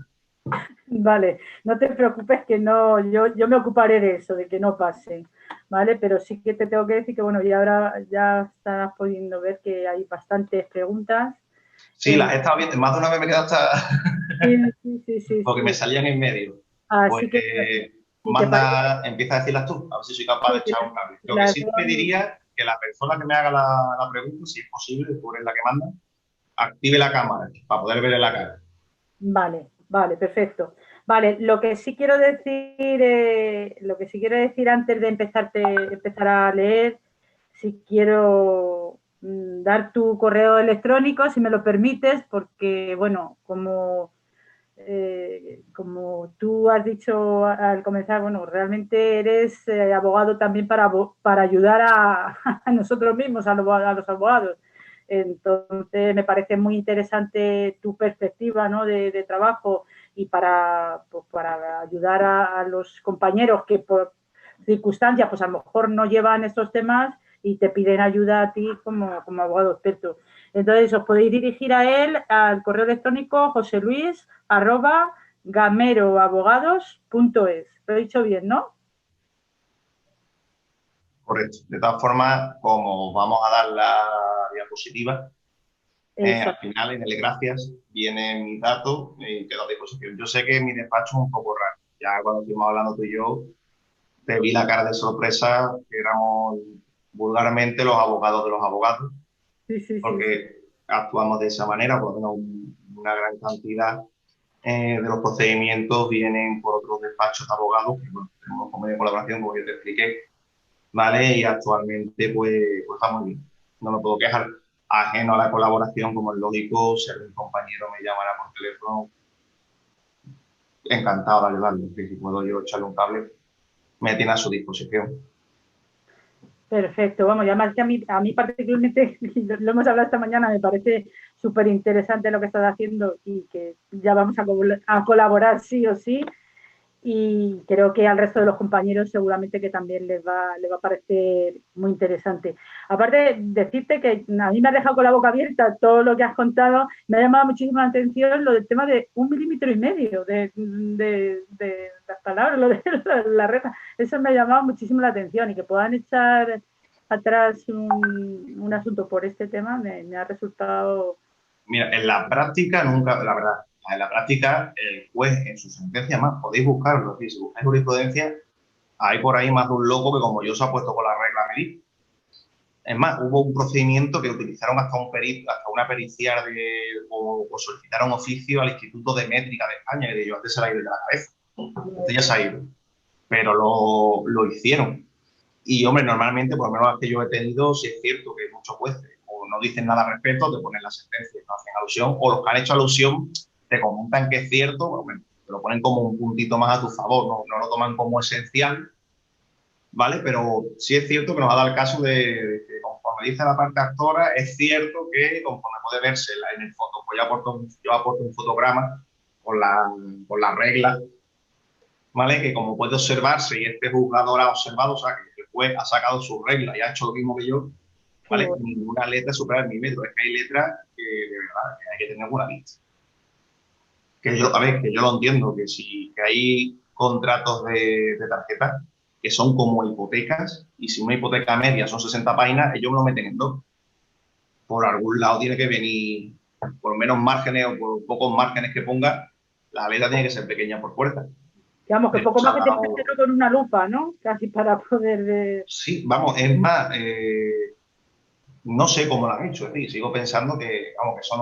Vale, no te preocupes que no, yo me ocuparé de eso, de que no pase, ¿vale? Pero sí que te tengo que decir que, bueno, ya estás pudiendo ver que hay bastantes preguntas. Sí, las he estado viendo, más de una vez me he quedado hasta... Sí. porque me salían en medio. Así pues que... empieza a decirlas tú, a ver si soy capaz de echar un cable. Lo que sí te pediría que la persona que me haga la pregunta, si es posible, tú eres la que manda, active la cámara para poder verle la cara. Vale, perfecto. Vale, lo que sí quiero decir antes de empezar a leer, si quiero dar tu correo electrónico, si me lo permites, porque, bueno, como tú has dicho al comenzar, bueno, realmente eres abogado también para ayudar a nosotros mismos, a los abogados. Entonces, me parece muy interesante tu perspectiva, ¿no?, de trabajo y para ayudar a los compañeros que por circunstancias, pues a lo mejor no llevan estos temas y te piden ayuda a ti como abogado experto. Entonces, os podéis dirigir a él al correo electrónico joseluis@gameroabogados.es. Lo he dicho bien, ¿no? Correcto. De todas formas, como vamos a dar la diapositiva, al final, en el gracias, viene mi dato y quedo a disposición. Yo sé que mi despacho es un poco raro. Ya cuando estuvimos hablando tú y yo, te vi la cara de sorpresa, que éramos vulgarmente los abogados de los abogados, porque actuamos de esa manera, por lo menos una gran cantidad de los procedimientos vienen por otros despachos de abogados, que bueno, tenemos convenio de colaboración, como yo te expliqué, ¿vale? Y actualmente pues está muy bien, no me puedo quejar. Ajeno a la colaboración, como es lógico, si algún compañero me llamara por teléfono, encantado de ayudarle, que si puedo yo echarle un cable, me tiene a su disposición. Perfecto, vamos, y además que a mí particularmente, lo hemos hablado esta mañana, me parece súper interesante lo que estás haciendo y que ya vamos a colaborar sí o sí, y creo que al resto de los compañeros seguramente que también les va a parecer muy interesante. Aparte de decirte que a mí me ha dejado con la boca abierta todo lo que has contado, me ha llamado muchísimo la atención lo del tema de 1,5 mm de las palabras, lo de la regla, eso me ha llamado muchísimo la atención y que puedan echar atrás un asunto por este tema me ha resultado... Mira, en la práctica nunca, la verdad, en la práctica el juez en su sentencia, más podéis buscarlo, si buscáis jurisprudencia, hay por ahí más de un loco que como yo se ha puesto con la regla a medir. Es más, hubo un procedimiento que utilizaron hasta una pericial o solicitaron oficio al Instituto de Métrica de España, que antes se la ha ido de la cabeza, antes ya se ha ido, pero lo hicieron. Y, hombre, normalmente, por lo menos las que yo he tenido, sí es cierto que muchos jueces o no dicen nada al respecto, te ponen la sentencia, no hacen alusión, o los que han hecho alusión te comentan que es cierto, bueno, te lo ponen como un puntito más a tu favor, no lo toman como esencial, ¿vale? Pero sí es cierto que nos ha dado el caso de que, conforme dice la parte actora, es cierto que, conforme puede verse en el foto, pues yo aporto un fotograma con la regla, ¿vale? Que como puede observarse y este juzgador ha observado, o sea, que el juez ha sacado su regla y ha hecho lo mismo que yo, Qué ¿vale? bueno. Ninguna letra supera el milímetro. Es que hay letras que, de verdad, que hay que tener buena vista. Que yo, a ver, que yo lo entiendo, que si que hay contratos de tarjeta que son como hipotecas, y si una hipoteca media son 60 páginas, ellos me lo meten en dos. Por algún lado tiene que venir, por menos márgenes o por pocos márgenes que ponga, la letra tiene que ser pequeña por fuerza. Digamos que Pero poco se ha más que tienes que dado, hacerlo con una lupa, ¿no? Casi para poder ver. sí, vamos, es más, no sé cómo lo han hecho, es decir, sigo pensando que, vamos, que eso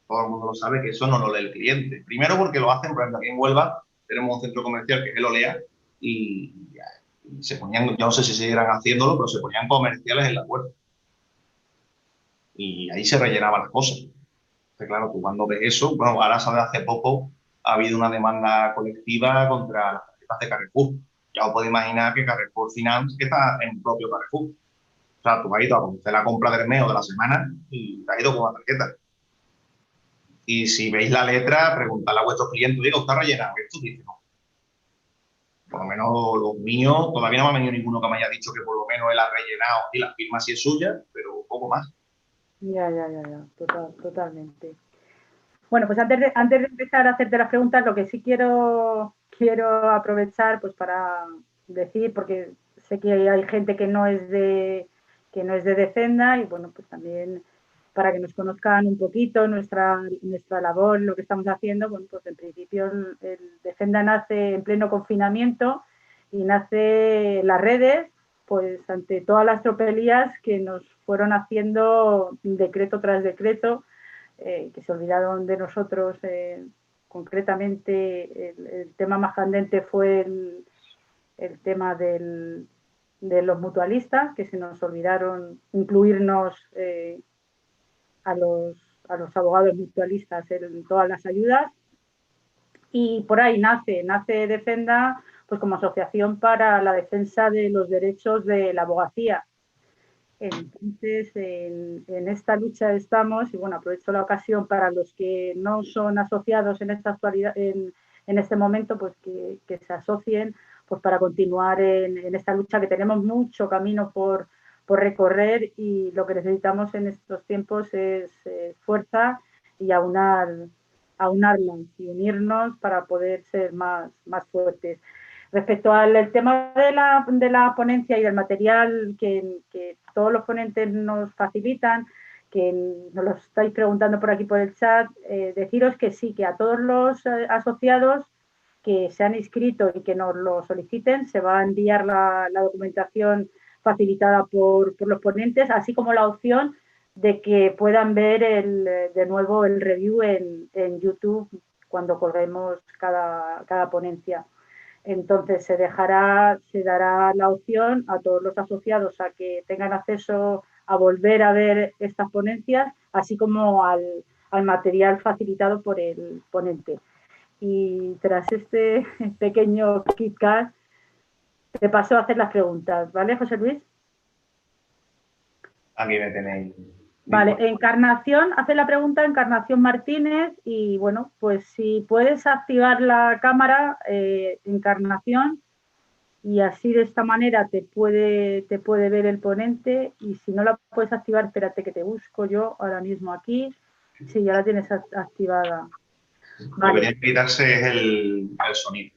todo el mundo lo sabe, que eso no lo lee el cliente. Primero porque lo hacen, por ejemplo, aquí en Huelva tenemos un centro comercial que es el Olea y se ponían, yo no sé si seguirán haciéndolo, pero se ponían comerciales en la puerta y ahí se rellenaban las cosas. Entonces, claro, tú cuando ves eso, bueno, ahora sabe, hace poco ha habido una demanda colectiva contra las tarjetas de Carrefour. Ya os podéis imaginar que Carrefour Finance está en el propio Carrefour. O sea, tú has ido a hacer la compra del mes o de la semana y te has ido con la tarjeta. Y si veis la letra, preguntadle a vuestros clientes, digo, ¿está rellenado esto? Dice, no. Por lo menos los míos, todavía no me ha venido ninguno que me haya dicho que por lo menos él ha rellenado y la firma sí es suya, pero poco más. Ya, totalmente. Bueno, pues antes de empezar a hacerte las preguntas, lo que sí quiero aprovechar pues para decir, porque sé que hay gente que no es de Defenda y bueno, pues también para que nos conozcan un poquito nuestra labor, lo que estamos haciendo, bueno, pues en principio el Defenda nace en pleno confinamiento y nace en las redes, pues ante todas las tropelías que nos fueron haciendo decreto tras decreto, que se olvidaron de nosotros. Concretamente, el tema más candente fue el tema de los mutualistas, que se nos olvidaron incluirnos a los abogados mutualistas en todas las ayudas. Y por ahí nace Defenda pues como asociación para la defensa de los derechos de la abogacía. Entonces, en esta lucha estamos, y bueno, aprovecho la ocasión para los que no son asociados en esta actualidad, en este momento, pues que se asocien pues para continuar en esta lucha, que tenemos mucho camino por recorrer y lo que necesitamos en estos tiempos es fuerza y aunarlas y unirnos para poder ser más fuertes. Respecto al tema de la ponencia y del material que todos los ponentes nos facilitan, que nos lo estáis preguntando por aquí por el chat, deciros que sí, que a todos los asociados que se han inscrito y que nos lo soliciten, se va a enviar la documentación facilitada por los ponentes, así como la opción de que puedan ver de nuevo el review en YouTube cuando colguemos cada ponencia. Entonces se dará la opción a todos los asociados a que tengan acceso a volver a ver estas ponencias, así como al material facilitado por el ponente. Y tras este pequeño KitKat, te paso a hacer las preguntas, ¿vale, José Luis? Aquí me tenéis. Vale, Encarnación, hace la pregunta Encarnación Martínez y bueno, pues si puedes activar la cámara, Encarnación, y así de esta manera te puede ver el ponente, y si no la puedes activar, espérate que te busco yo ahora mismo aquí. Sí, ya la tienes activada. Lo que Vale, tiene que quitarse es el sonido,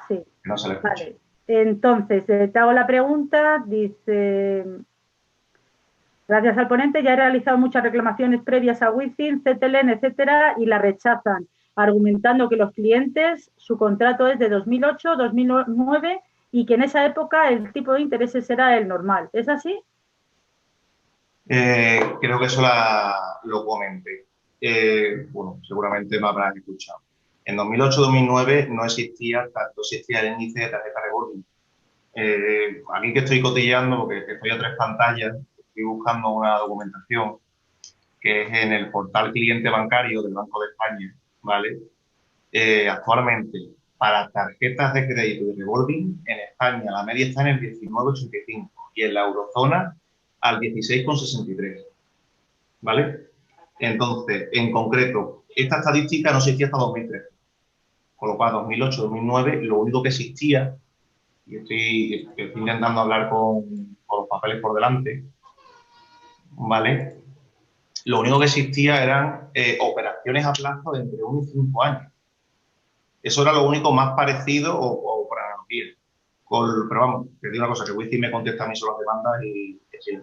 sí, que no se le escucha. vale. Entonces, te hago la pregunta, dice, gracias al ponente ya he realizado muchas reclamaciones previas a Wizzing, CTLN, etcétera, y la rechazan, argumentando que los clientes, su contrato es de 2008, 2009 y que en esa época el tipo de intereses era el normal. ¿Es así? Creo que eso lo comenté. Bueno, seguramente me habrán escuchado. En 2008-2009 no existía, tanto existía el índice de tarjeta revolving. Aquí que estoy cotilleando, porque estoy a tres pantallas, estoy buscando una documentación que es en el portal cliente bancario del Banco de España, ¿vale? Actualmente, para tarjetas de crédito y revolving, en España la media está en el 19,85 y en la eurozona al 16,63, ¿vale? Entonces, en concreto, esta estadística no existía hasta 2013, con lo cual 2008, 2009, lo único que existía, y estoy intentando hablar con los papeles por delante, ¿vale? Lo único que existía eran operaciones a plazo de entre 1 y 5 años. Eso era lo único más parecido o por analogía. Pero vamos, te digo una cosa, que Wifi me contesta a mí sobre las demandas y sí,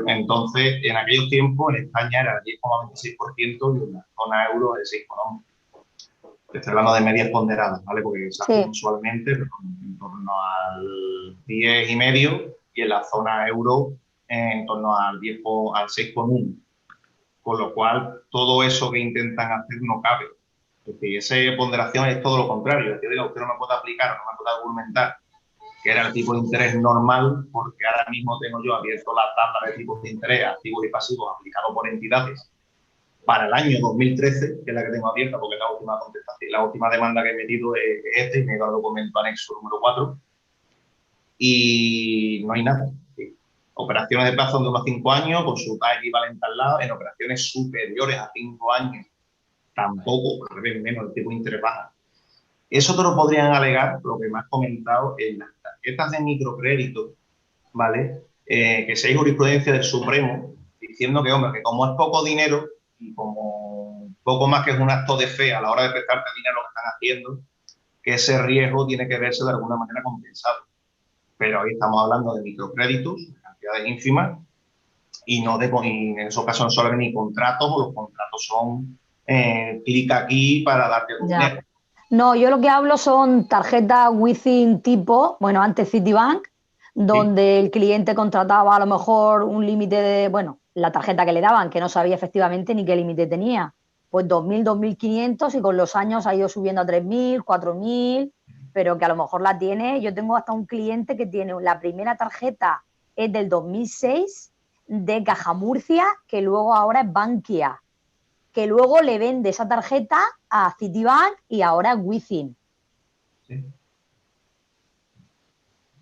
entonces, en aquellos tiempos, en España era el 10,26% y en la zona euro el 6,11%. Estoy hablando de medias ponderadas, ¿vale? Porque se hace mensualmente, pero en torno al 10,5% y en la zona euro en torno al 6,1%. Con lo cual, todo eso que intentan hacer no cabe. Es decir, esa ponderación es todo lo contrario. Es decir, usted no me puede aplicar, no me puede argumentar que era el tipo de interés normal, porque ahora mismo tengo yo abierto la tabla de tipos de interés activos y pasivos aplicados por entidades para el año 2013, que es la que tengo abierta, porque la última contestación, la última demanda que he metido es esta y me he dado el documento anexo número 4 y no hay nada. ¿Sí? Operaciones de plazo de 1 a 5 años, con su TAE equivalente al lado, en operaciones superiores a 5 años, tampoco, al revés, menos el tipo de interés baja. Eso te lo podrían alegar, lo que me has comentado, en las tarjetas de microcrédito, ¿vale? Que si hay jurisprudencia del Supremo, diciendo que, hombre, que como es poco dinero y como poco más que es un acto de fe a la hora de prestarte dinero lo que están haciendo, que ese riesgo tiene que verse de alguna manera compensado. Pero ahí estamos hablando de microcréditos, de cantidades ínfimas, y en esos casos no suelen ni contratos, o los contratos son clic aquí para darte tu dinero. No, yo lo que hablo son tarjetas Within tipo, bueno, antes Citibank, donde el cliente contrataba a lo mejor un límite de, bueno, la tarjeta que le daban, que no sabía efectivamente ni qué límite tenía. Pues 2.000, 2.500 y con los años ha ido subiendo a 3.000, 4.000, pero que a lo mejor la tiene. Yo tengo hasta un cliente que tiene la primera tarjeta es del 2006 de Caja Murcia, que luego ahora es Bankia, que luego le vende esa tarjeta a Citibank y ahora es Within. Sí.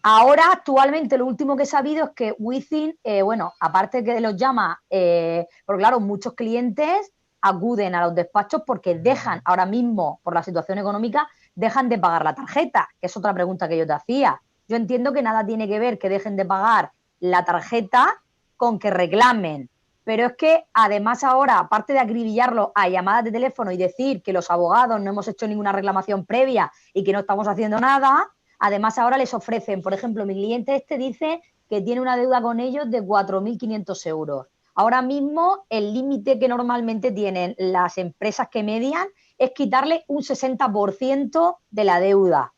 Ahora, actualmente, lo último que he sabido es que Within, bueno, aparte que los llama, porque claro, muchos clientes acuden a los despachos porque dejan, ahora mismo, por la situación económica, dejan de pagar la tarjeta, que es otra pregunta que yo te hacía. Yo entiendo que nada tiene que ver que dejen de pagar la tarjeta con que reclamen. Pero es que además ahora, aparte de acribillarlo a llamadas de teléfono y decir que los abogados no hemos hecho ninguna reclamación previa y que no estamos haciendo nada, además ahora les ofrecen, por ejemplo, mi cliente este dice que tiene una deuda con ellos de 4.500 euros. Ahora mismo el límite que normalmente tienen las empresas que median es quitarle un 60% de la deuda,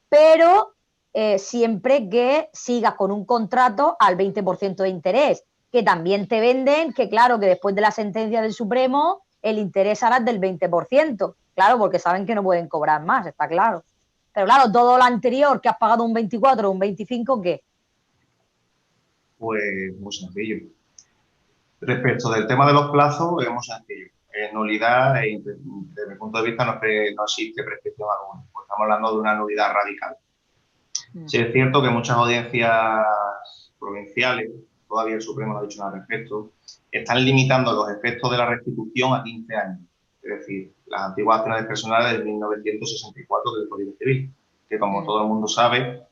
pero siempre que sigas con un contrato al 20% de interés, que también te venden que claro, que después de la sentencia del Supremo el interés ahora es del 20%, claro, porque saben que no pueden cobrar más, está claro. Pero claro, todo lo anterior que has pagado un 24 o un 25, ¿qué? Pues muy sencillo. Respecto del tema de los plazos, es muy sencillo. Nulidad, desde mi punto de vista, no existe prescripción alguna. Pues estamos hablando de una nulidad radical. Sí, es cierto que muchas audiencias provinciales, todavía el Supremo no ha dicho nada al respecto, están limitando los efectos de la restitución a 15 años. Es decir, las antiguas acciones personales del 1964 del Código Civil, que como todo el mundo sabe,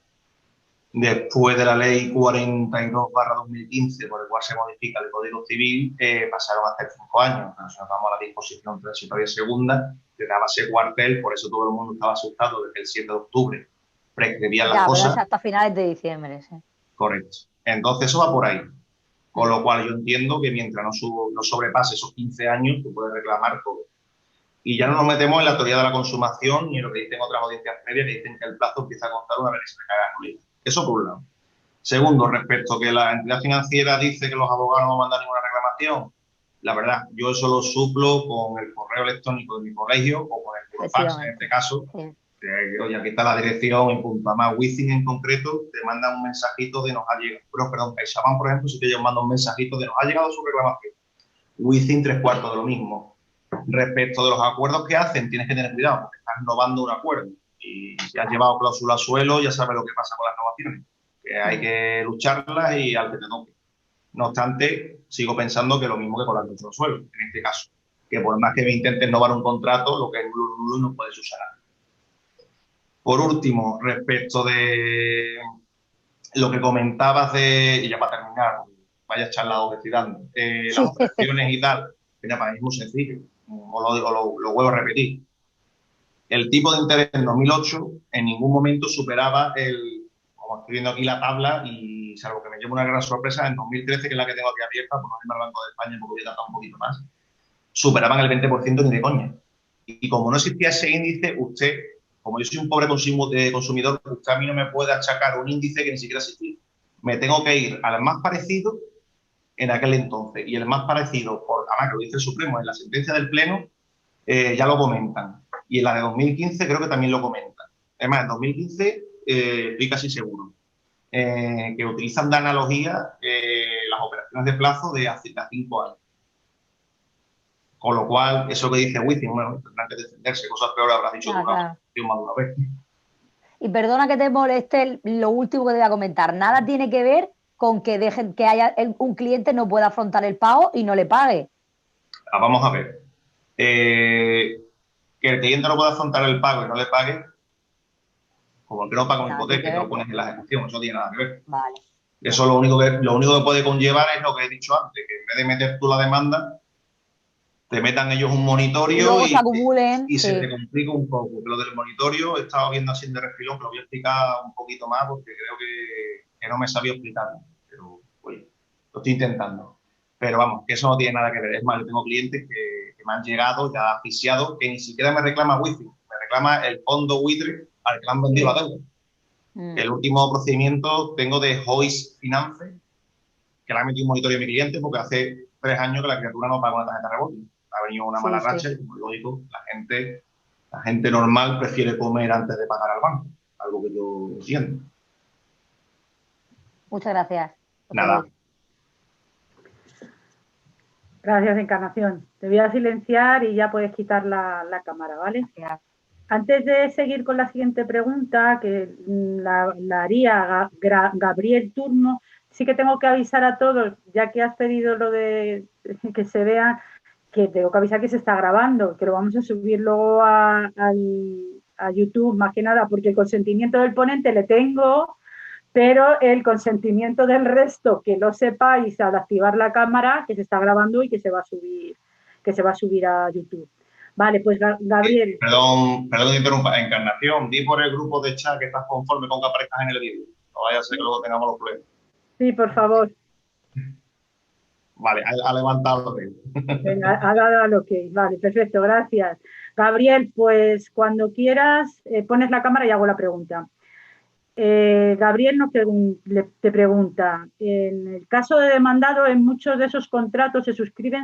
después de la Ley 42/2015, por el cual se modifica el Código Civil, pasaron a ser 5 años. Pero si nos vamos a la disposición transitoria segunda, le daba ese cuartel, por eso todo el mundo estaba asustado desde el 7 de octubre. Prescribían las cosas. Pero hasta finales de diciembre, sí. Correcto. Entonces eso va por ahí. Con lo cual yo entiendo que mientras no sobrepase esos 15 años, tú puedes reclamar todo. Y ya no nos metemos en la teoría de la consumación ni en lo que dicen otras audiencias previas que dicen que el plazo empieza a contar una vez que se caga la nulidad. Eso por un lado. Segundo, respecto a que la entidad financiera dice que los abogados no van a mandar ninguna reclamación, la verdad, yo eso lo suplo con el correo electrónico de mi colegio o con el fax en este caso, Oye, aquí está la dirección y punto. Además, Wizzing en concreto te manda un mensajito de nos ha llegado. Perdón, el Shaban, por ejemplo, sí que ellos mandan un mensajito de nos ha llegado su reclamación. Wizzing, 3/4 de lo mismo. Respecto de los acuerdos que hacen, tienes que tener cuidado porque estás novando un acuerdo. Y si has llevado cláusula al suelo, ya sabes lo que pasa con las novaciones. Que hay que lucharlas y al que te toque. No obstante, sigo pensando que lo mismo que con la cláusula al suelo, en este caso. Que por más que me intentes novar un contrato, lo que es nulo no puedes usar. Por último, respecto de lo que comentabas y ya para terminar, vaya charlado que estoy dando, las operaciones y tal, mira, para mí es muy sencillo, lo vuelvo a repetir. El tipo de interés en 2008 en ningún momento superaba como estoy viendo aquí la tabla, y salvo que me lleve una gran sorpresa, en 2013, que es la que tengo aquí abierta, por no irme al Banco de España, porque voy a tratar un poquito más, superaban el 20% ni de coña. Y como no existía ese índice, usted, como yo soy un pobre consumidor, usted a mí no me puede achacar un índice que ni siquiera existía. Me tengo que ir al más parecido en aquel entonces. Y el más parecido, además que lo dice el Supremo, en la sentencia del Pleno, ya lo comentan. Y en la de 2015 creo que también lo comentan. Además, en 2015 estoy casi seguro que utilizan de analogía las operaciones de plazo de hace 5 años. Con lo cual, eso que dice Wizzing, bueno, tendrán que defenderse, cosas peores habrás dicho tú más de una vez. Y perdona que te moleste lo último que te voy a comentar. Nada tiene que ver con que dejen que haya un cliente no pueda afrontar el pago y no le pague. Vamos a ver. Que el cliente no pueda afrontar el pago y no le pague, como el que no paga una hipoteca y te lo pones en la ejecución, eso no tiene nada que ver. Vale. Eso lo único que puede conllevar es lo que he dicho antes, que en vez de meter tú la demanda, te metan ellos un monitorio y se te complica un poco. Pero lo del monitorio he estado viendo así de refilón, pero voy a explicar un poquito más porque creo que no me sabía explicar. Pero, oye, lo estoy intentando. Pero vamos, que eso no tiene nada que ver. Es más, yo tengo clientes que me han llegado ya asfixiados, que ni siquiera me reclama Wizzing, me reclama el fondo buitre al que le han vendido la deuda. El último procedimiento tengo de Hoist Finance, que le ha metido un monitoreo a mi cliente porque hace 3 años que la criatura no paga una tarjeta de rebote. Ha venido una mala racha y, como lógico, la gente normal prefiere comer antes de pagar al banco, algo que yo entiendo. Muchas gracias. Nada. Gracias, Encarnación. Te voy a silenciar y ya puedes quitar la cámara, ¿vale? Gracias. Antes de seguir con la siguiente pregunta, que la haría Gabriel Turno, sí que tengo que avisar a todos, ya que has pedido lo de que se vea, que tengo que avisar que se está grabando, que lo vamos a subir luego a YouTube, más que nada, porque el consentimiento del ponente le tengo, pero el consentimiento del resto, que lo sepáis al activar la cámara, que se está grabando y que se va a subir a YouTube. Vale, pues Gabriel. Perdón que interrumpa. Encarnación, di por el grupo de chat que estás conforme con que aparezcas en el vídeo. No vaya a ser que luego tengamos los problemas. Sí, por favor. Vale, ha levantado. Venga, ha dado al ok. Vale, perfecto, gracias. Gabriel, pues cuando quieras pones la cámara y hago la pregunta. Gabriel te pregunta, en el caso de demandado, en muchos de esos contratos se suscriben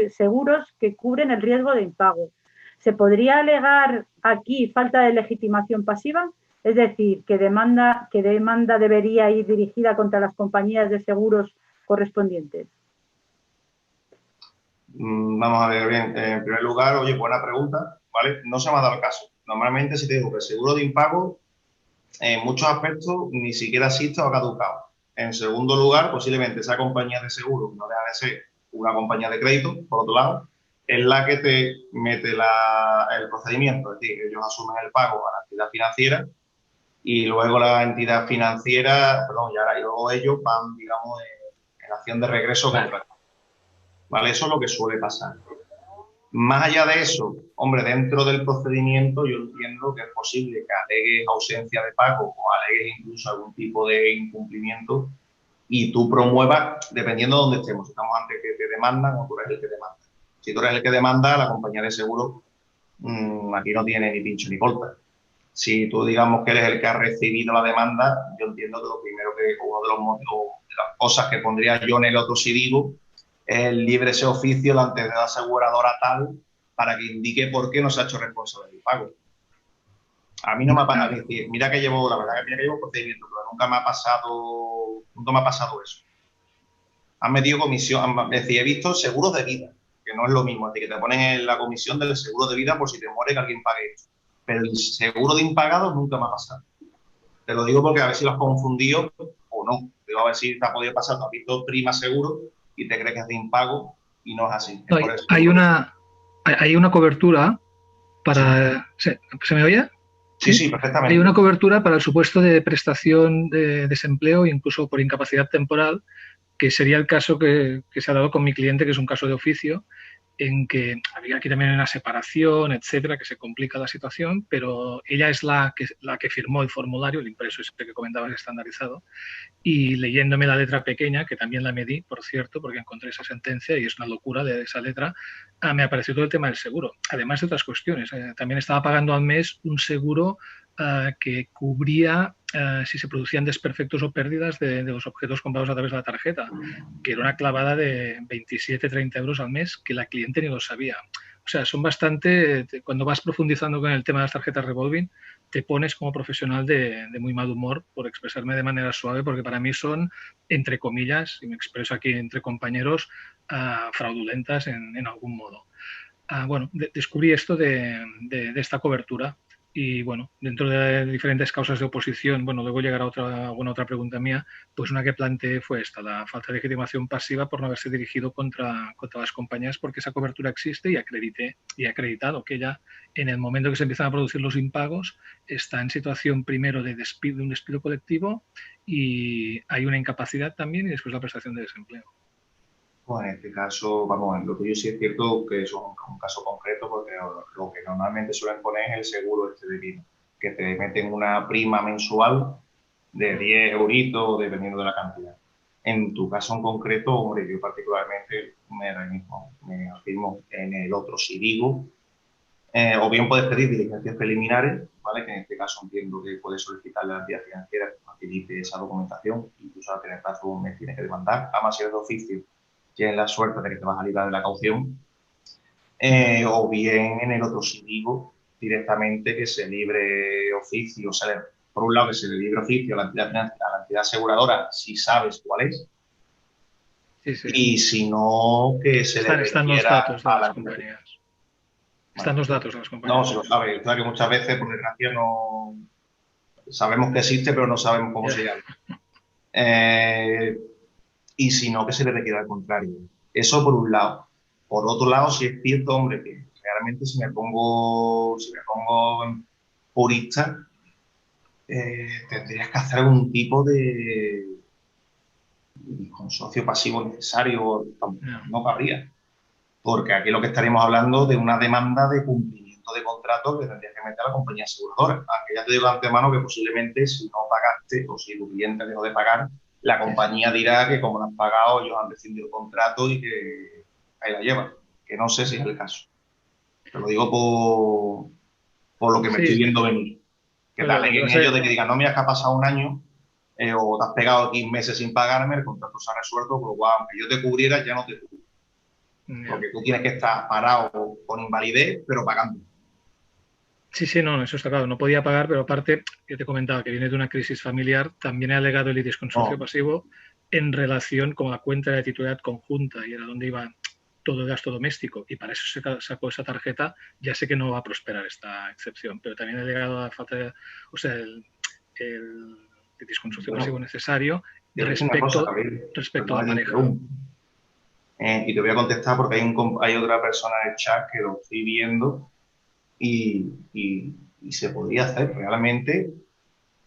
seguros que cubren el riesgo de impago. ¿Se podría alegar aquí falta de legitimación pasiva? Es decir, ¿qué demanda debería ir dirigida contra las compañías de seguros correspondientes? Vamos a ver bien. En primer lugar, oye, buena pregunta, ¿vale? No se me ha dado el caso. Normalmente, si te digo que el seguro de impago, en muchos aspectos ni siquiera existe o ha caducado. En segundo lugar, posiblemente esa compañía de seguro, no deja de ser una compañía de crédito, por otro lado, es la que te mete el procedimiento. Es decir, ellos asumen el pago a la entidad financiera y luego la entidad financiera, y luego ellos van, digamos, en acción de regreso contra. ¿Vale? Eso es lo que suele pasar. Más allá de eso, hombre, dentro del procedimiento yo entiendo que es posible que alegues ausencia de pago o alegues incluso algún tipo de incumplimiento y tú promuevas, dependiendo de dónde estemos. Si estamos antes que te demandan o tú eres el que demanda. Si tú eres el que demanda, la compañía de seguro aquí no tiene ni pincho ni corta. Si tú digamos que eres el que ha recibido la demanda, yo entiendo que lo primero uno de los motivos, de las cosas que pondría yo en el otro si digo, el libre ese oficio la entidad aseguradora tal para que indique por qué no se ha hecho responsable del pago. A mí no me ha pasado, mira que llevo, la verdad que mira que llevo procedimiento, pero nunca me ha pasado eso. Han metido comisión, es decir, he visto seguros de vida, que no es lo mismo, es decir, que te ponen en la comisión del seguro de vida por si te muere que alguien pague esto. Pero el seguro de impagados nunca me ha pasado. Te lo digo porque a ver si lo has confundido o no. Digo, a ver si te ha podido pasar, tú has visto prima seguro y te crees que es de impago y no es así. Es No, por eso. hay una cobertura para... Sí. ¿Se me oye? Sí, perfectamente. Hay una cobertura para el supuesto de prestación de desempleo, incluso por incapacidad temporal, que sería el caso que se ha dado con mi cliente, que es un caso de oficio, en que había aquí también una separación, etcétera, que se complica la situación, pero ella es la que firmó el formulario, el impreso ese que comentabas estandarizado, y leyéndome la letra pequeña, que también la medí, por cierto, porque encontré esa sentencia y es una locura de esa letra, me apareció todo el tema del seguro, además de otras cuestiones. También estaba pagando al mes un seguro que cubría si se producían desperfectos o pérdidas de los objetos comprados a través de la tarjeta, que era una clavada de 27-30 euros al mes que la cliente ni lo sabía. O sea, son bastante, cuando vas profundizando con el tema de las tarjetas revolving, te pones como profesional de muy mal humor, por expresarme de manera suave, porque para mí son, entre comillas, y me expreso aquí entre compañeros, fraudulentas en algún modo. Bueno, descubrí esto de esta cobertura y, bueno, dentro de diferentes causas de oposición, bueno, luego llegará otra pregunta mía, pues una que planteé fue esta, la falta de legitimación pasiva por no haberse dirigido contra las compañías, porque esa cobertura existe y he acreditado que ya en el momento que se empiezan a producir los impagos está en situación primero de un despido colectivo y hay una incapacidad también y después la prestación de desempleo. Pues en este caso, vamos, lo tuyo sí es cierto que es un caso concreto porque lo que normalmente suelen poner es el seguro de vida, que te meten una prima mensual de 10 euritos dependiendo de la cantidad. En tu caso en concreto, hombre, yo particularmente me afirmo en el otro. Si digo, o bien puedes pedir diligencias preliminares, ¿vale? Que en este caso entiendo que puedes solicitarle a la entidad financiera que facilite esa documentación, incluso a tener plazo un mes tienes que demandar, además si eres de oficio tienes la suerte de que te vas a librar de la caución, o bien en el otro si digo directamente que se libre oficio, o sea, por un lado que se le libre oficio a la entidad aseguradora si sabes cuál es, sí. Y si no, que se le están los requiera datos de a las la compañías. Vale. Están los datos de las compañías. No, se lo sabe. Claro que muchas veces, por desgracia, no sabemos que existe, pero no sabemos cómo se llama. Y si no, que se le requiera al contrario. Eso por un lado. Por otro lado, si es cierto, hombre, que realmente si me pongo en purista, tendrías que hacer algún tipo de consorcio pasivo necesario, no cabría. Porque aquí lo que estaríamos hablando de una demanda de cumplimiento de contrato que tendría que meter a la compañía aseguradora. Aunque ya te digo de antemano que posiblemente si no pagaste o si tu cliente dejó de pagar, la compañía dirá que como no han pagado, ellos han rescindido el contrato y que ahí la llevan. Que no sé si es el caso. Te lo digo por lo que me estoy viendo venir. Que te aleguen ellos de que digan, no, mira, que ha pasado un año o te has pegado 15 meses sin pagarme, el contrato se ha resuelto, por lo cual, aunque yo te cubriera, ya no te cubro. Porque tú tienes que estar parado con invalidez, pero pagando. Sí, no, eso está claro. No podía pagar, pero aparte, que te comentaba que viene de una crisis familiar, también he alegado el ITIS consorcio pasivo en relación con la cuenta de titularidad conjunta y era donde iba todo el gasto doméstico. Y para eso se sacó esa tarjeta. Ya sé que no va a prosperar esta excepción, pero también he alegado la falta de, o sea, el ITIS consorcio pasivo necesario respecto a la pareja. Y te voy a contestar porque hay otra persona en el chat que lo estoy viendo y se podría hacer realmente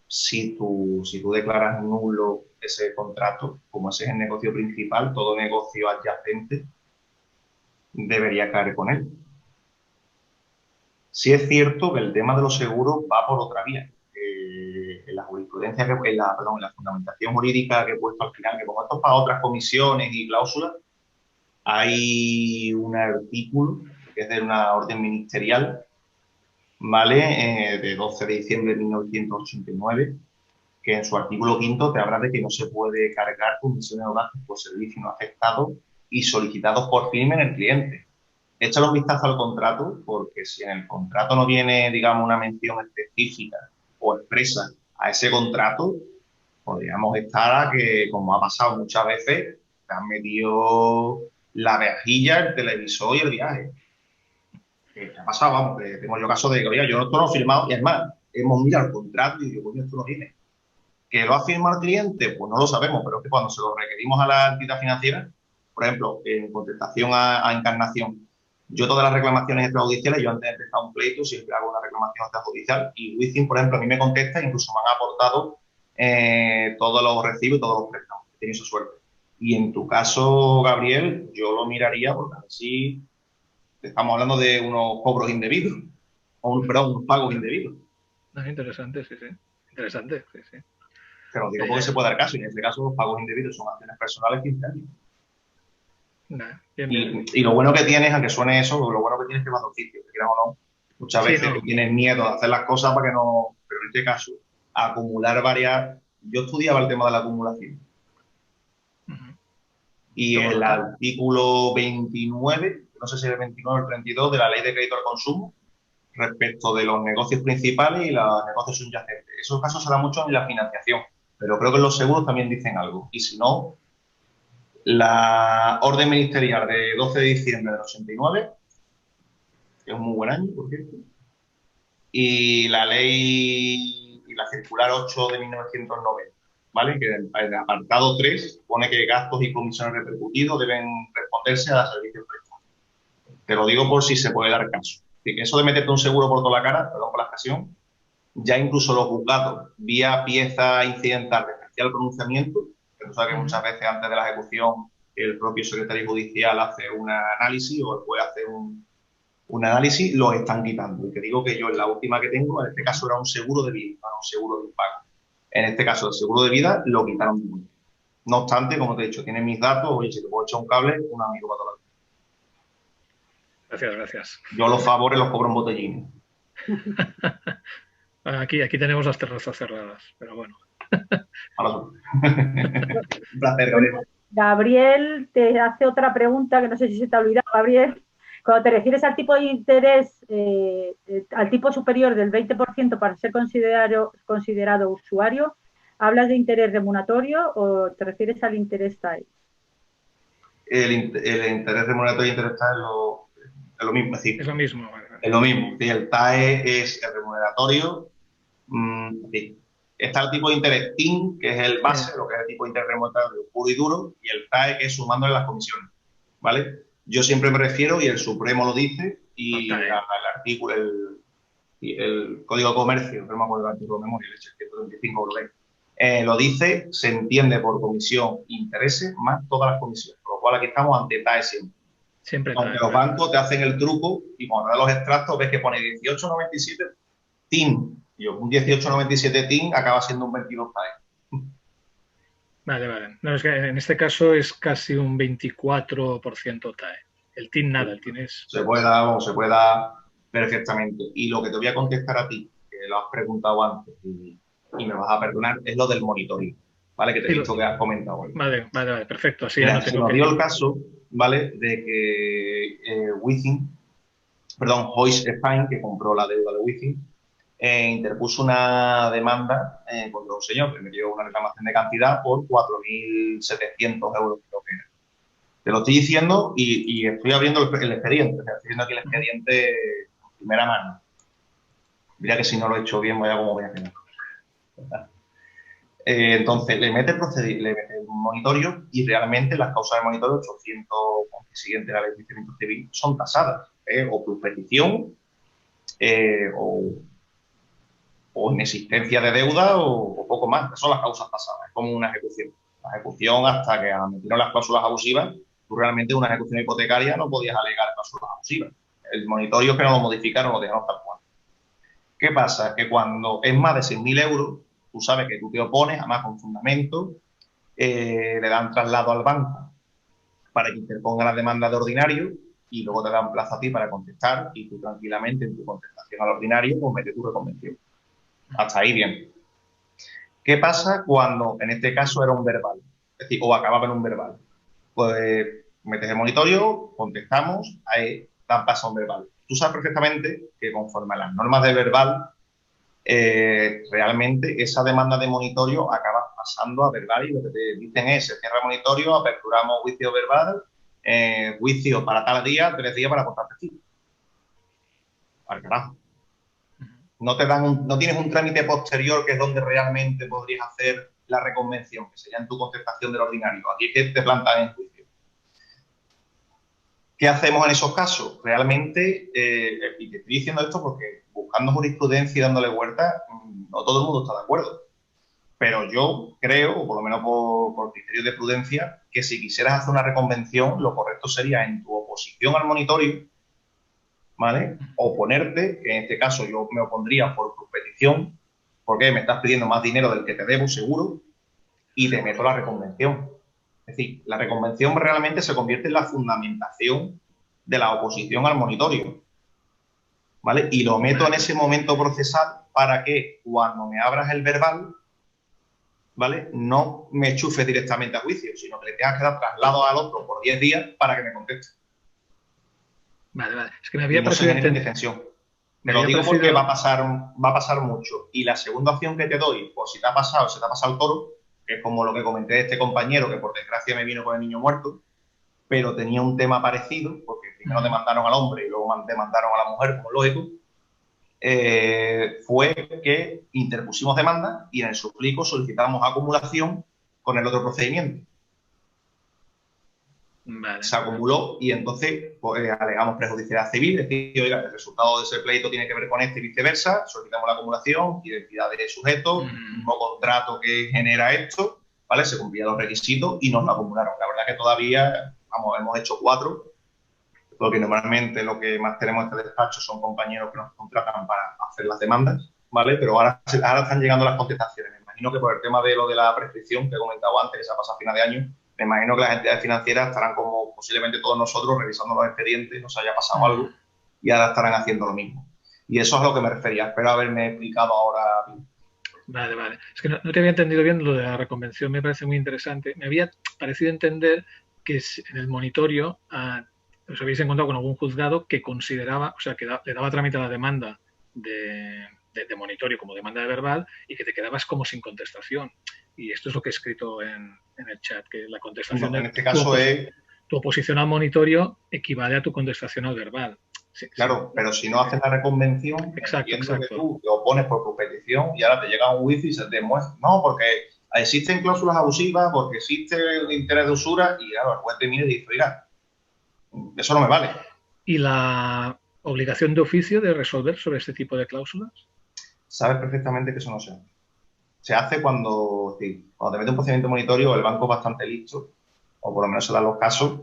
si tú declaras nulo ese contrato, como ese es el negocio principal, todo negocio adyacente debería caer con él. Sí es cierto que el tema de los seguros va por otra vía. En la jurisprudencia, en la fundamentación jurídica que he puesto al final, que como esto es para otras comisiones y cláusulas, hay un artículo que es de una orden ministerial, ¿vale? De 12 de diciembre de 1989, que en su artículo 5 te habla de que no se puede cargar comisiones o gastos por servicios no aceptados y solicitados por firme en el cliente. échale un vistazo al contrato, porque si en el contrato no viene, digamos, una mención específica o expresa a ese contrato, podríamos estar a que, como ha pasado muchas veces, te han metido la vajilla, el televisor y el viaje. ¿Qué ha pasado? Vamos, que tengo yo caso de que, oiga, yo esto no lo he firmado, y es más, hemos mirado el contrato y digo, coño, esto no viene. ¿Que lo ha firmado el cliente? Pues no lo sabemos, pero es que cuando se lo requerimos a la entidad financiera, por ejemplo, en contestación a Encarnación, yo todas las reclamaciones extrajudiciales, yo antes de empezar un pleito siempre hago una reclamación extrajudicial y Within, por ejemplo, a mí me contesta, incluso me han aportado todos los recibos y todos los préstamos. He tenido esa suerte. Y en tu caso, Gabriel, yo lo miraría porque a ver si estamos hablando de unos cobros indebidos, perdón, unos pagos indebidos. Interesante, sí, sí. Interesante, sí, sí. Te lo digo porque se puede dar caso, y en este caso los pagos indebidos son acciones personales 15 años. Bien, bien. Y lo bueno que tienes, aunque suene eso, lo bueno que tienes es que vas de oficio, que quieras o no. Muchas veces tú tienes miedo de hacer las cosas para que no, pero en este caso, acumular varias. Yo estudiaba el tema de la acumulación. Y el artículo 29, no sé si es el 29 o el 32 de la Ley de Crédito al Consumo, respecto de los negocios principales y los negocios subyacentes. Esos casos se dan mucho en la financiación, pero creo que en los seguros también dicen algo. Y si no, la orden ministerial de 12 de diciembre del 89, que es un muy buen año, por cierto, y la ley y la circular 8 de 1990, ¿vale? Que en el apartado 3 pone que gastos y comisiones repercutidos deben responderse a servicios prestados. Te lo digo por si se puede dar caso. Así que eso de meterte un seguro por toda la cara, perdón por la expresión, ya incluso los juzgados, vía pieza incidental de especial pronunciamiento, que tú sabes que muchas veces antes de la ejecución el propio secretario judicial hace un análisis o el juez hace un análisis, los están quitando. Y te digo que yo en la última que tengo, en este caso era un seguro de vida, no un seguro de impago. En este caso, el seguro de vida lo quitaron de nuevo. No obstante, como te he dicho, tienes mis datos, oye, si te puedo echar un cable, un amigo para toda la vida. Gracias, gracias. Yo los favores los cobro en botellines. Aquí tenemos las terrazas cerradas, pero bueno. Un placer, Gabriel. Gabriel te hace otra pregunta que no sé si se te ha olvidado, Gabriel. Cuando te refieres al tipo de interés, al tipo superior del 20% para ser considerado usuario, ¿hablas de interés remuneratorio o te refieres al interés TAE? El interés remuneratorio y interés TAE es lo mismo. Es lo mismo. Es lo mismo. Sí, el TAE es el remuneratorio. Sí. Está el tipo de interés TIN, que es el base, lo que es el tipo de interés remuneratorio puro y duro, y el TAE, que es sumándole las comisiones. ¿Vale? Yo siempre me refiero, y el Supremo lo dice, y el artículo, el Código de Comercio, no me acuerdo del artículo de memoria, el 135 lo dice, se entiende por comisión intereses más todas las comisiones, por lo cual aquí estamos ante TAE siempre. Aunque los bancos te hacen el truco y cuando te dan los extractos ves que pone 18,97 TIN. Y un 18,97 TIN acaba siendo un 22 TAE. Vale. No, es que en este caso es casi un 24% TAE. El TIN nada, el TIN es... Se puede dar perfectamente. Y lo que te voy a contestar a ti, que lo has preguntado antes y me vas a perdonar, es lo del monitoreo, ¿vale? Que te he visto que has comentado hoy. Vale, perfecto. Así mira, ya no tengo se nos dio el caso, ¿vale? De que Hoist Spain, que compró la deuda de Within, interpuso una demanda contra un señor que me dio una reclamación de cantidad por 4.700 euros, creo que era. Te lo estoy diciendo y estoy abriendo el expediente. O sea, estoy viendo aquí el expediente de primera mano. Mira que si no lo he hecho bien, vaya como voy a quedar. Entonces, le mete el monitorio y realmente las causas de monitoreo 800, siguiente la ley de enjuiciamiento civil, son tasadas. O por petición, o inexistencia de deuda o poco más. Son las causas tasadas. Es como una ejecución. La ejecución, hasta que metieron las cláusulas abusivas, tú realmente una ejecución hipotecaria no podías alegar cláusulas abusivas. El monitorio que no lo modificaron, lo dejaron tal cual. ¿Qué pasa? Que cuando es más de 6.000 euros, tú sabes que tú te opones, además con fundamento, le dan traslado al banco para que interponga la demanda de ordinario y luego te dan plazo a ti para contestar y tú tranquilamente en tu contestación al ordinario pues metes tu reconvención. Hasta ahí bien. ¿Qué pasa cuando en este caso era un verbal? Es decir, o acababa en un verbal. Pues metes el monitorio, contestamos, dan paso a un verbal. Tú sabes perfectamente que conforme a las normas de verbal, realmente esa demanda de monitorio acaba pasando a verbal y lo que te dicen es, se cierra el monitorio, aperturamos juicio verbal, juicio para tal día, 3 días para contar testigo. Al carajo. No tienes un trámite posterior que es donde realmente podrías hacer la reconvención, que sería en tu contestación del ordinario. Aquí es que te plantan en juicio. ¿Qué hacemos en esos casos? Realmente, y te estoy diciendo esto porque buscando jurisprudencia y dándole vueltas, no todo el mundo está de acuerdo. Pero yo creo, o por lo menos por criterios de prudencia, que si quisieras hacer una reconvención, lo correcto sería en tu oposición al monitorio, ¿vale? Oponerte, que en este caso yo me opondría por tu petición, porque me estás pidiendo más dinero del que te debo, seguro, y te meto la reconvención. Es decir, la reconvención realmente se convierte en la fundamentación de la oposición al monitorio, ¿vale? Y lo meto en ese momento procesal para que cuando me abras el verbal, ¿vale? No me enchufes directamente a juicio, sino que le tengas que dar traslado al otro por 10 días para que me conteste. Vale. Es que me había y no se genera indefensión. Te lo digo porque va a pasar mucho. Y la segunda opción que te doy, por si te ha pasado, se te ha pasado el toro, que es como lo que comenté de este compañero, que por desgracia me vino con el niño muerto, pero tenía un tema parecido, porque primero demandaron al hombre y luego demandaron a la mujer, como lógico, fue que interpusimos demanda y en el suplico solicitamos acumulación con el otro procedimiento. Vale. Se acumuló y entonces pues, alegamos prejudicialidad civil, es decir, oiga, el resultado de ese pleito tiene que ver con este y viceversa, solicitamos la acumulación, identidad de sujeto, mismo contrato que genera esto, ¿vale? Se cumplían los requisitos y nos lo acumularon. La verdad que todavía, hemos hecho 4, porque normalmente lo que más tenemos en este despacho son compañeros que nos contratan para hacer las demandas, ¿vale? Pero ahora están llegando las contestaciones. Me imagino que por el tema de lo de la prescripción que he comentado antes, que se ha pasado a final de año, me imagino que las entidades financieras estarán como posiblemente todos nosotros revisando los expedientes, nos haya pasado algo y ahora estarán haciendo lo mismo. Y eso es a lo que me refería. Espero haberme explicado ahora bien. Vale. Es que no te había entendido bien lo de la reconvención, me parece muy interesante. Me había parecido entender que en el monitorio os habéis encontrado con algún juzgado que consideraba, o sea, que le daba trámite a la demanda de monitorio como demanda de verbal y que te quedabas como sin contestación. Y esto es lo que he escrito en el chat, que la contestación en este caso tu oposición al monitorio equivale a tu contestación al verbal. Sí, claro, pero si no haces la reconvención, exacto. que tú te opones por tu petición y ahora te llega un juicio y se te demuestra, no, porque existen cláusulas abusivas, porque existe el interés de usura y claro, el juez te mira y dice, oiga, eso no me vale. ¿Y la obligación de oficio de resolver sobre este tipo de cláusulas? Sabes perfectamente que eso no se hace. Se hace cuando te mete un procedimiento de monitorio, el banco es bastante listo, o por lo menos se dan los casos,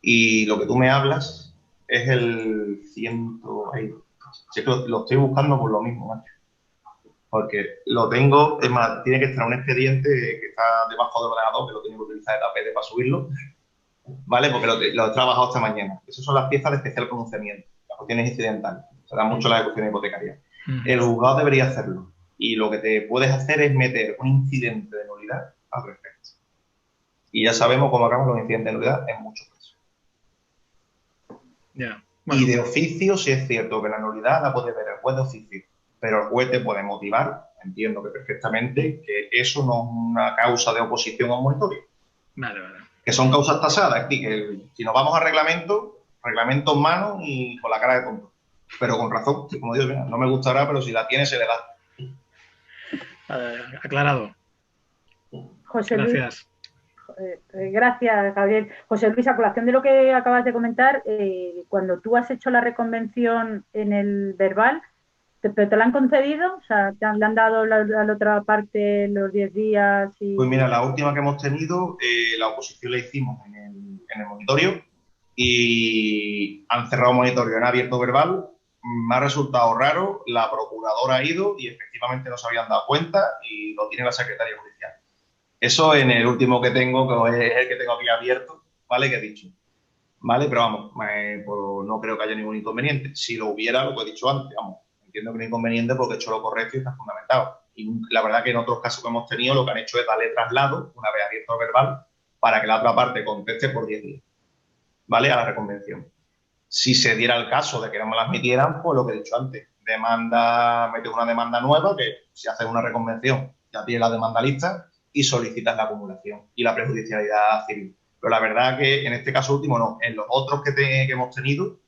y lo que tú me hablas es el 100... Sí, lo estoy buscando por lo mismo, macho. Porque lo tengo, es más, tiene que estar un expediente que está debajo del ordenador, que lo tengo que utilizar de tapete para subirlo, ¿vale? Porque lo he trabajado esta mañana. Esas son las piezas de especial pronunciamiento, las cuestiones incidentales. Se dan mucho las ejecuciones hipotecarias. El juzgado debería hacerlo. Y lo que te puedes hacer es meter un incidente de nulidad al respecto. Y ya sabemos cómo acaban los incidentes de nulidad en muchos casos. Yeah. Bueno. Y de oficio, sí es cierto que la nulidad la puede ver el juez de oficio, pero el juez te puede motivar, entiendo que perfectamente, que eso no es una causa de oposición a un monitorio. Vale. Que son causas tasadas. Es decir, que si nos vamos a reglamento en mano y con la cara de tonto. Pero con razón, como digo, no me gustará, pero si la tiene, se le da. Aclarado. José Gracias. Luis, gracias, Gabriel. José Luis, a colación de lo que acabas de comentar, cuando tú has hecho la reconvención en el verbal, ¿pero te la han concedido? O sea, ¿te han dado a la otra parte los 10 días? Pues mira, la última que hemos tenido, la oposición la hicimos en el monitorio y han cerrado monitorio, han abierto verbal. Me ha resultado raro, la procuradora ha ido y efectivamente no se habían dado cuenta y lo tiene la secretaria judicial. Eso en el último que tengo, que es el que tengo aquí abierto, ¿vale? Que he dicho, ¿vale? Pero vamos, pues no creo que haya ningún inconveniente. Si lo hubiera, lo que he dicho antes, vamos, entiendo que no hay inconveniente porque he hecho lo correcto y está fundamentado. Y la verdad que en otros casos que hemos tenido, lo que han hecho es darle traslado, una vez abierto el verbal, para que la otra parte conteste por 10 días, ¿vale? A la reconvención. Si se diera el caso de que no me las admitieran, pues lo que he dicho antes, metes una demanda nueva, que si haces una reconvención ya tienes la demanda lista y solicitas la acumulación y la prejudicialidad civil. Pero la verdad que en este caso último no, en los otros que hemos tenido,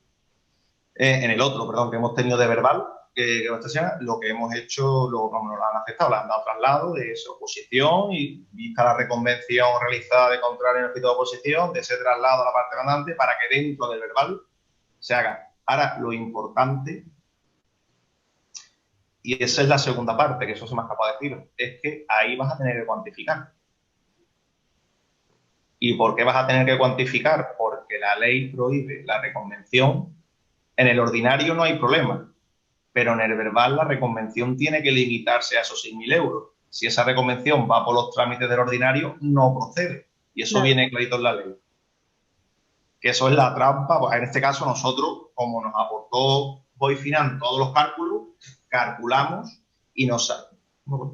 en el otro, perdón, que hemos tenido de verbal, lo que hemos hecho, como nos lo han aceptado, le han dado traslado de su oposición y vista la reconvención realizada de contrario en el escrito de oposición, de ese traslado a la parte demandante para que dentro del verbal se haga. Ahora, lo importante, y esa es la segunda parte, que eso se me ha escapado de decir, es que ahí vas a tener que cuantificar. ¿Y por qué vas a tener que cuantificar? Porque la ley prohíbe la reconvención. En el ordinario no hay problema, pero en el verbal la reconvención tiene que limitarse a esos 6.000 euros. Si esa reconvención va por los trámites del ordinario, no procede. Y eso viene clarito en la ley. Que eso es la trampa. Pues en este caso nosotros, como nos aportó Boifinan todos los cálculos, calculamos y nos sale. Bueno,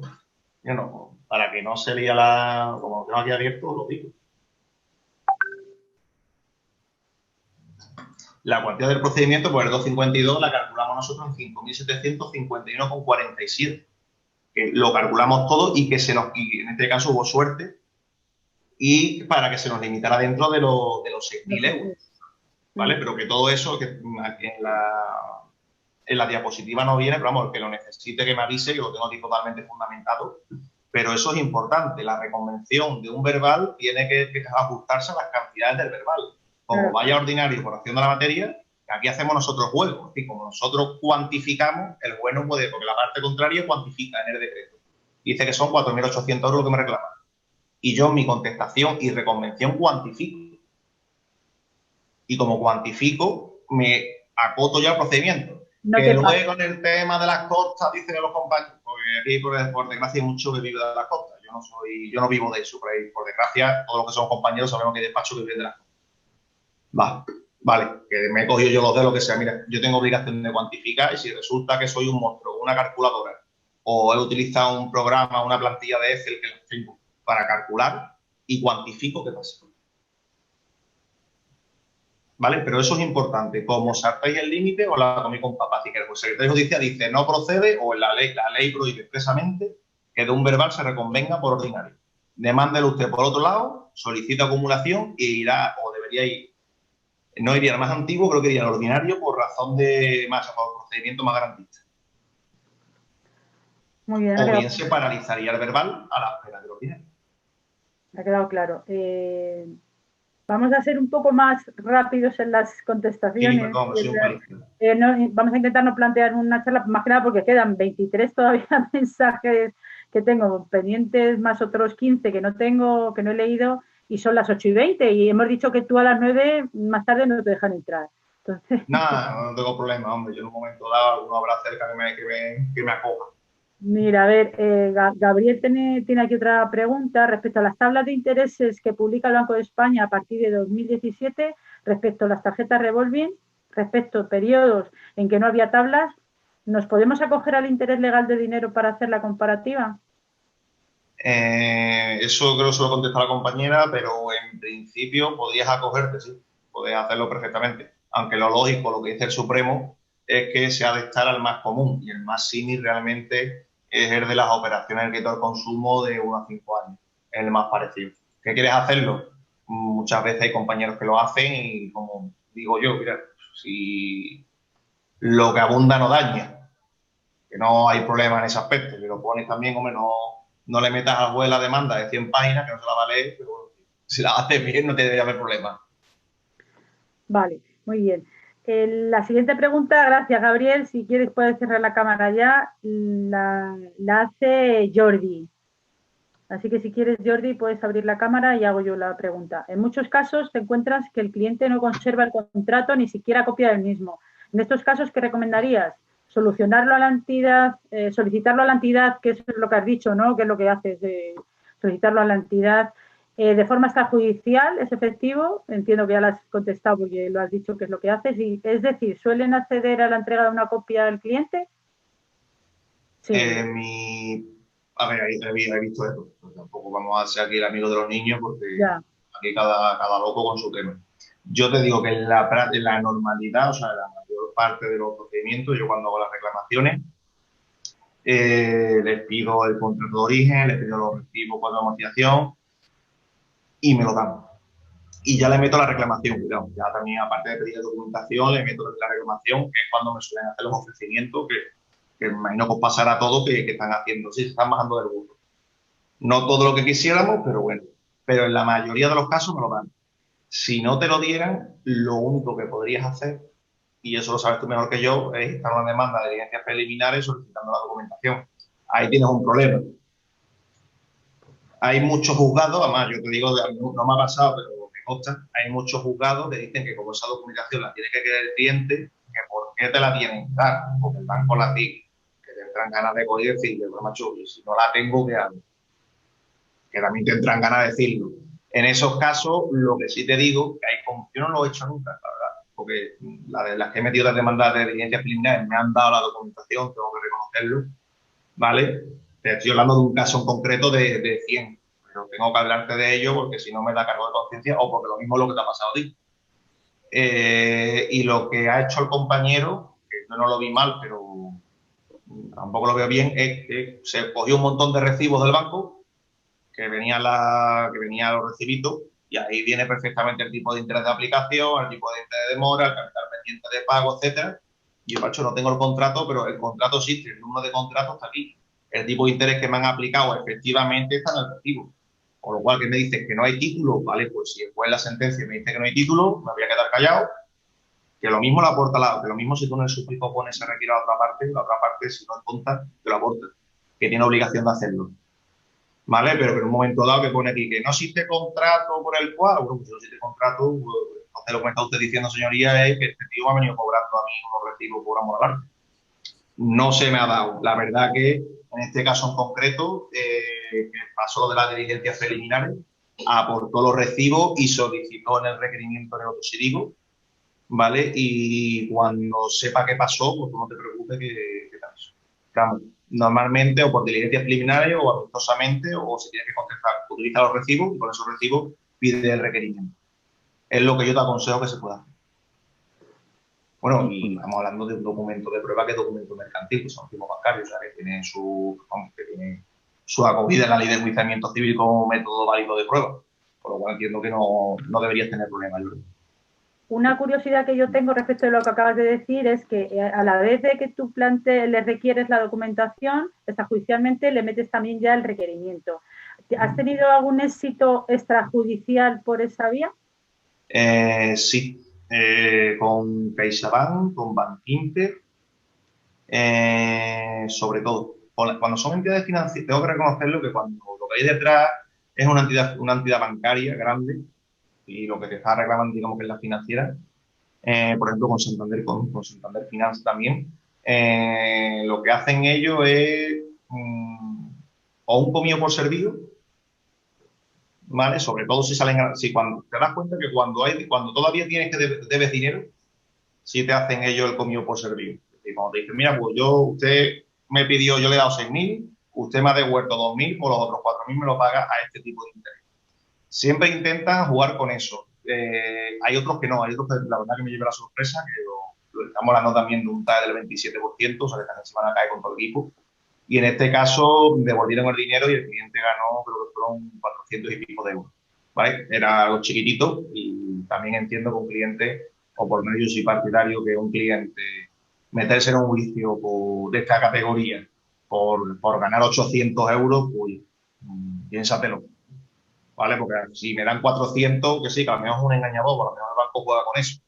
para que no se lía como lo tengo aquí abierto, lo digo. La cuantía del procedimiento, pues el 252 la calculamos nosotros en 5.751,47. Que lo calculamos todo y en este caso hubo suerte y para que se nos limitara dentro de los 6.000 euros. ¿Vale? Pero que todo eso, que en la diapositiva no viene, pero vamos, el que lo necesite que me avise, que lo tengo aquí totalmente fundamentado. Pero eso es importante, la reconvención de un verbal tiene que ajustarse a las cantidades del verbal. Como vaya ordinario por acción de la materia, aquí hacemos nosotros juego. Es decir, como nosotros cuantificamos, el juez no puede, porque la parte contraria cuantifica en el decreto. Dice que son 4.800 euros lo que me reclaman. Y yo en mi contestación y reconvención cuantifico. Y como cuantifico, me acoto ya el procedimiento. No que luego en el tema de las costas, dicen los compañeros, porque aquí por desgracia hay mucho que vive de las costas. Yo no vivo de eso, por desgracia, todos los que son compañeros sabemos que hay despachos que viven de las costas. Vale, que me he cogido yo los de lo que sea. Mira, yo tengo obligación de cuantificar y si resulta que soy un monstruo, una calculadora, o he utilizado un programa, una plantilla de Excel que tengo para calcular y cuantifico, ¿qué pasa? ¿Vale? Pero eso es importante. Como saltáis el límite, os la comí con papá. Así que el secretario de Justicia dice no procede o la ley prohíbe expresamente que de un verbal se reconvenga por ordinario. Demándelo usted por otro lado, solicita acumulación e irá, o debería ir. No iría al más antiguo, creo que iría al ordinario por razón de por procedimiento más garantista. Muy bien. O bien se paralizaría el verbal a la espera del ordinario. Me ha quedado claro. Vamos a ser un poco más rápidos en las contestaciones. Sí, perdón, soy un vamos a intentar no plantear una charla, más que nada porque quedan 23 todavía mensajes que tengo pendientes, más otros 15 que no tengo, que no he leído, y son las 8:20 y hemos dicho que tú a las 9 más tarde no te dejan entrar. Entonces... Nada, no tengo problema, hombre. Yo en un momento dado, alguno habrá cerca que me acoja. Mira, a ver, Gabriel tiene aquí otra pregunta respecto a las tablas de intereses que publica el Banco de España a partir de 2017, respecto a las tarjetas revolving, respecto a periodos en que no había tablas, ¿nos podemos acoger al interés legal de dinero para hacer la comparativa? Eso creo que se lo contesta la compañera, pero en principio podrías acogerte, sí, podrías hacerlo perfectamente. Aunque lo lógico, lo que dice el Supremo, es que se ha de estar al más común y el más símil realmente es el de las operaciones de crédito al consumo de 1 a 5 años, es el más parecido. ¿Qué quieres hacerlo? Muchas veces hay compañeros que lo hacen y, como digo yo, mira, si lo que abunda no daña, que no hay problema en ese aspecto, si lo pones también, hombre, no le metas al juez la demanda de 100 páginas que no se la va a leer, pero bueno, si la haces bien no te debería haber problema. Vale, muy bien. La siguiente pregunta, gracias Gabriel, si quieres puedes cerrar la cámara ya, la hace Jordi. Así que si quieres, Jordi, puedes abrir la cámara y hago yo la pregunta. En muchos casos te encuentras que el cliente no conserva el contrato ni siquiera copia del mismo. En estos casos, ¿qué recomendarías? Solucionarlo a la entidad, solicitarlo a la entidad, que eso es lo que has dicho, ¿no? Que es lo que haces, solicitarlo a la entidad. De forma extrajudicial, ¿es efectivo? Entiendo que ya lo has contestado porque lo has dicho que es lo que haces. Y, es decir, ¿suelen acceder a la entrega de una copia al cliente? Sí. A ver, ahí he visto esto. Pues tampoco vamos a ser aquí el amigo de los niños porque aquí cada loco con su tema. Yo te digo que en la normalidad, o sea, la mayor parte de los procedimientos, yo cuando hago las reclamaciones, les pido el contrato de origen, les pido los recibos de amortización y me lo dan. Y ya le meto la reclamación, cuidado. Ya también, aparte de pedir documentación, le meto la reclamación, que es cuando me suelen hacer los ofrecimientos, que me imagino que os pasará a todos que están haciendo, sí, se están bajando del burro. No todo lo que quisiéramos, pero bueno. Pero en la mayoría de los casos me lo dan. Si no te lo dieran, lo único que podrías hacer, y eso lo sabes tú mejor que yo, es instar una demanda de evidencias preliminares solicitando la documentación. Ahí tienes un problema. Hay muchos juzgados, además yo te digo, no me ha pasado, pero me consta, hay muchos juzgados que dicen que como esa documentación la tiene que querer el cliente, que por qué te la tienen que dar, porque están con la TIC, que tendrán ganas de coger y decirle, pero macho, si no la tengo, ¿qué hago? Que también tendrán ganas de decirlo. En esos casos, lo que sí te digo, que yo no lo he hecho nunca, la verdad, porque las que he metido las demandas de evidencias preliminares me han dado la documentación, tengo que reconocerlo, ¿vale? Te estoy hablando de un caso en concreto de 100, pero tengo que hablarte de ello porque si no me da cargo de conciencia o porque lo mismo es lo que te ha pasado a ti. Y lo que ha hecho el compañero, que yo no lo vi mal, pero tampoco lo veo bien, es que se cogió un montón de recibos del banco que venían los recibitos y ahí viene perfectamente el tipo de interés de aplicación, el tipo de interés de demora, el capital pendiente de pago, etcétera. Y yo, macho, no tengo el contrato, pero el contrato existe, el número de contratos está aquí. El tipo de interés que me han aplicado efectivamente está en el recibo. Con lo cual, que me dices que no hay título, vale, pues si después la sentencia me dice que no hay título, me voy a quedar callado, que lo mismo lo aporta que lo mismo si tú en el sufijo pones se retira la otra parte, si no es tonta, te lo aporta, que tiene obligación de hacerlo. ¿Vale? Pero en un momento dado que pone aquí que no existe contrato por el cual, bueno, pues si no existe contrato, pues, entonces lo que me está usted diciendo, señoría, es que este tío me ha venido cobrando a mí unos recibos por amor al arte. No se me ha dado. La verdad que en este caso en concreto, que pasó de las diligencias preliminares, aportó los recibos y solicitó en el requerimiento en el autosirigo, ¿vale? Y cuando sepa qué pasó, pues no te preocupes que te aviso. Claro, normalmente o por diligencias preliminares o amistosamente o si tienes que contestar, utiliza los recibos y con esos recibos pide el requerimiento. Es lo que yo te aconsejo que se pueda hacer. Bueno, y estamos hablando de un documento de prueba que es documento mercantil, que son firmas bancarios, o sea, que tiene su acogida en la ley de enjuiciamiento civil como método válido de prueba. Por lo cual entiendo que no deberías tener problemas, Jordi. Una curiosidad que yo tengo respecto de lo que acabas de decir es que a la vez de que tú le requieres la documentación, extrajudicialmente le metes también ya el requerimiento. ¿Has tenido algún éxito extrajudicial por esa vía? Sí, con CaixaBank, con Bankinter, sobre todo. Cuando son entidades financieras, tengo que reconocerlo que cuando lo que hay detrás es una entidad bancaria grande y lo que te está reclamando, digamos que es la financiera, por ejemplo, con Santander Finance también, lo que hacen ellos es o un comido por servido, ¿vale? Sobre todo si cuando te das cuenta que cuando todavía tienes que debes dinero, si te hacen ellos el comido por servido. Y cuando te dicen, mira, pues usted me pidió, yo le he dado 6.000, usted me ha devuelto 2.000, pues los otros 4.000 me lo paga a este tipo de interés. Siempre intentan jugar con eso. Hay otros que no, hay otros que la verdad que me lleva la sorpresa, que lo estamos hablando también de un TAE del 27%, o sea que también se van a caer con todo el equipo. Y en este caso devolvieron el dinero y el cliente ganó, creo que fueron 400 y pico de euros. ¿Vale? Era algo chiquitito y también entiendo que un cliente, o por lo menos yo soy partidario que un cliente meterse en un juicio de esta categoría por ganar 800 euros, pues piénsatelo. ¿Vale? Porque si me dan 400, que sí, que a lo mejor es un engañador, a lo mejor el banco juega con eso.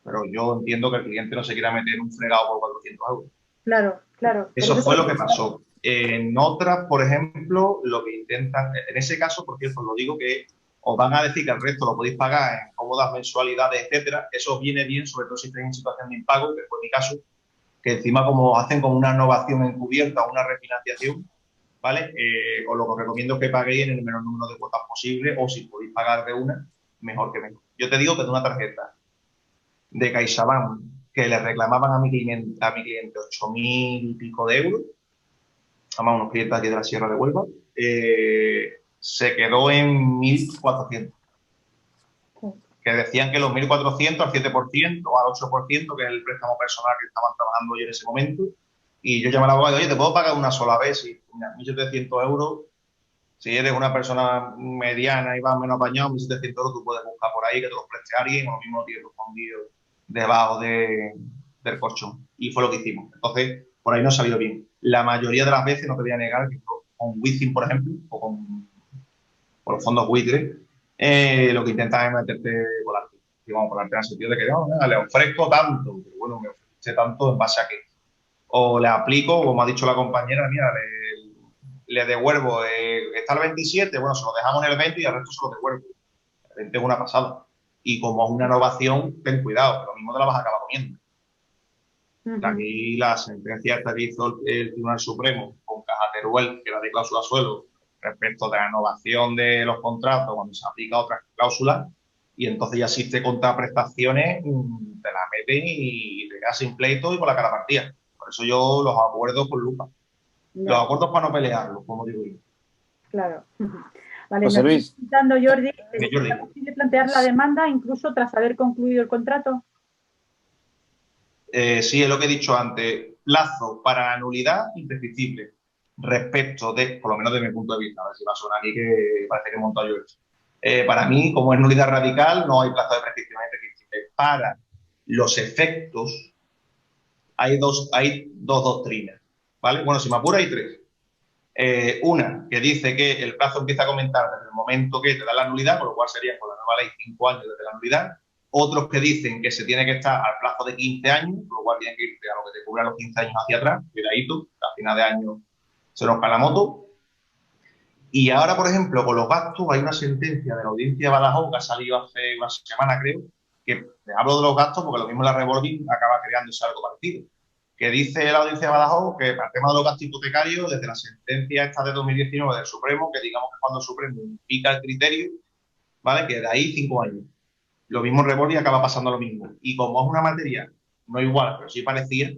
Pero yo entiendo que el cliente no se quiera meter en un fregado por 400 euros. Claro, claro. Eso fue lo que pasó. En otras, por ejemplo, lo que intentan, en ese caso, por cierto, os lo digo que os van a decir que el resto lo podéis pagar en cómodas mensualidades, etcétera. Eso os viene bien, sobre todo si estáis en situación de impago, que fue mi caso, que encima como hacen como una innovación encubierta o una refinanciación, ¿vale? Os lo que recomiendo es que paguéis en el menor número de cuotas posible o si podéis pagar de una, mejor que mejor. Yo te digo que de una tarjeta de CaixaBank que le reclamaban a mi cliente 8.000 y pico de euros, a unos clientes aquí de la Sierra de Huelva, se quedó en 1.400. que decían que los 1.400 al 7% o al 8%, que es el préstamo personal que estaban trabajando yo en ese momento. Y yo llamé al abogado y oye, ¿te puedo pagar una sola vez? Y mira, 1.700 euros, si eres una persona mediana y vas menos apañado, 1.700 euros tú puedes buscar por ahí que te los preste a alguien, o lo mismo lo tienes escondido debajo del colchón. Y fue lo que hicimos. Entonces, por ahí no ha salido bien. La mayoría de las veces, no te voy a negar, que con Within, por ejemplo, o con los fondos buitres, lo que intentan es meterte volante. Digamos, volante en el sentido de que no, le ofrezco tanto, pero bueno, me ofrece tanto en base a qué. O le aplico, como ha dicho la compañera, mira, le devuelvo, está el 27, bueno, se lo dejamos en el 20 y al resto se lo devuelvo. El 20 es una pasada. Y como es una innovación, ten cuidado, que lo mismo te la vas a acabar comiendo. Aquí la sentencia esta que hizo el Tribunal Supremo con Caja Teruel, que era de cláusula suelo, respecto de la innovación de los contratos cuando se aplica otras cláusulas, y entonces ya existe contraprestaciones, te la meten y te quedas sin pleito y con la cara partida. Por eso yo los acuerdos con lupa. Ya. Los acuerdos para no pelearlos, como digo yo. Claro. Vale, José me Luis. está preguntando Jordi, Sí, Jordi. ¿es posible plantear la demanda incluso tras haber concluido el contrato? Sí, es lo que he dicho antes. Plazo para nulidad imprescriptible respecto de, por lo menos de mi punto de vista, a ver si va a sonar aquí que parece que he montado yo eso. Para mí, como es nulidad radical, no hay plazo de prescripción imprescriptible. Para los efectos, hay dos doctrinas, ¿vale? Bueno, si me apura, hay tres. Una que dice que el plazo empieza a comentar desde el momento que te da la nulidad, con lo cual sería con la nueva ley 5 años desde la nulidad. Otros que dicen que se tiene que estar al plazo de 15 años, con lo cual tiene que irte a lo que te cubra los 15 años hacia atrás, cuidadito, a final de año se nos cae la moto. Y ahora, por ejemplo, con los gastos, hay una sentencia de la Audiencia de Badajoz que ha salido hace una semana, creo, que hablo de los gastos porque lo mismo la Revolving acaba creándose algo parecido. Que dice la Audiencia de Badajoz que para el tema de los gastos hipotecarios, desde la sentencia esta de 2019 del Supremo, que digamos que cuando el Supremo indica el criterio, ¿vale? Que de ahí 5 años. Lo mismo Revolving acaba pasando lo mismo. Y como es una materia no igual, pero sí parecida,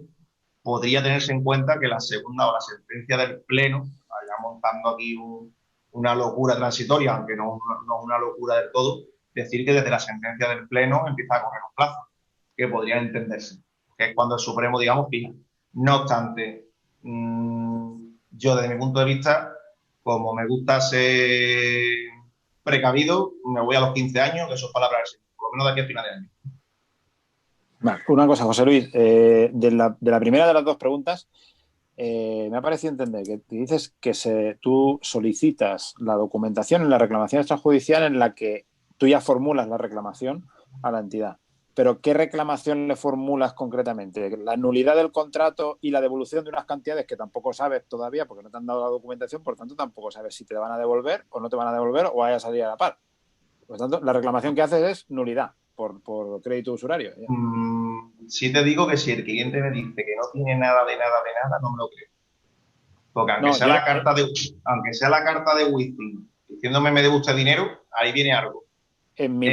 podría tenerse en cuenta que la segunda o la sentencia del Pleno, vaya montando aquí una locura transitoria, aunque no una locura del todo, decir que desde la sentencia del Pleno empieza a correr un plazo, que podría entenderse, que es cuando el Supremo, digamos, fija. No obstante, yo desde mi punto de vista, como me gusta ser precavido, me voy a los 15 años, que eso es palabra del Señor, por lo menos de aquí a final de año. Vale, una cosa, José Luis, de la primera de las dos preguntas, me ha parecido entender que dices que tú solicitas la documentación en la reclamación extrajudicial en la que tú ya formulas la reclamación a la entidad. Pero ¿qué reclamación le formulas concretamente? ¿La nulidad del contrato y la devolución de unas cantidades que tampoco sabes todavía porque no te han dado la documentación, por tanto tampoco sabes si te van a devolver o no te van a devolver o vaya a salir a la par? Por lo tanto, la reclamación que haces es nulidad por crédito usurario. Sí te digo que si el cliente me dice que no tiene nada de nada, no me lo creo. Porque aunque sea la carta de Within diciéndome me debe usted dinero, ahí viene algo. En mi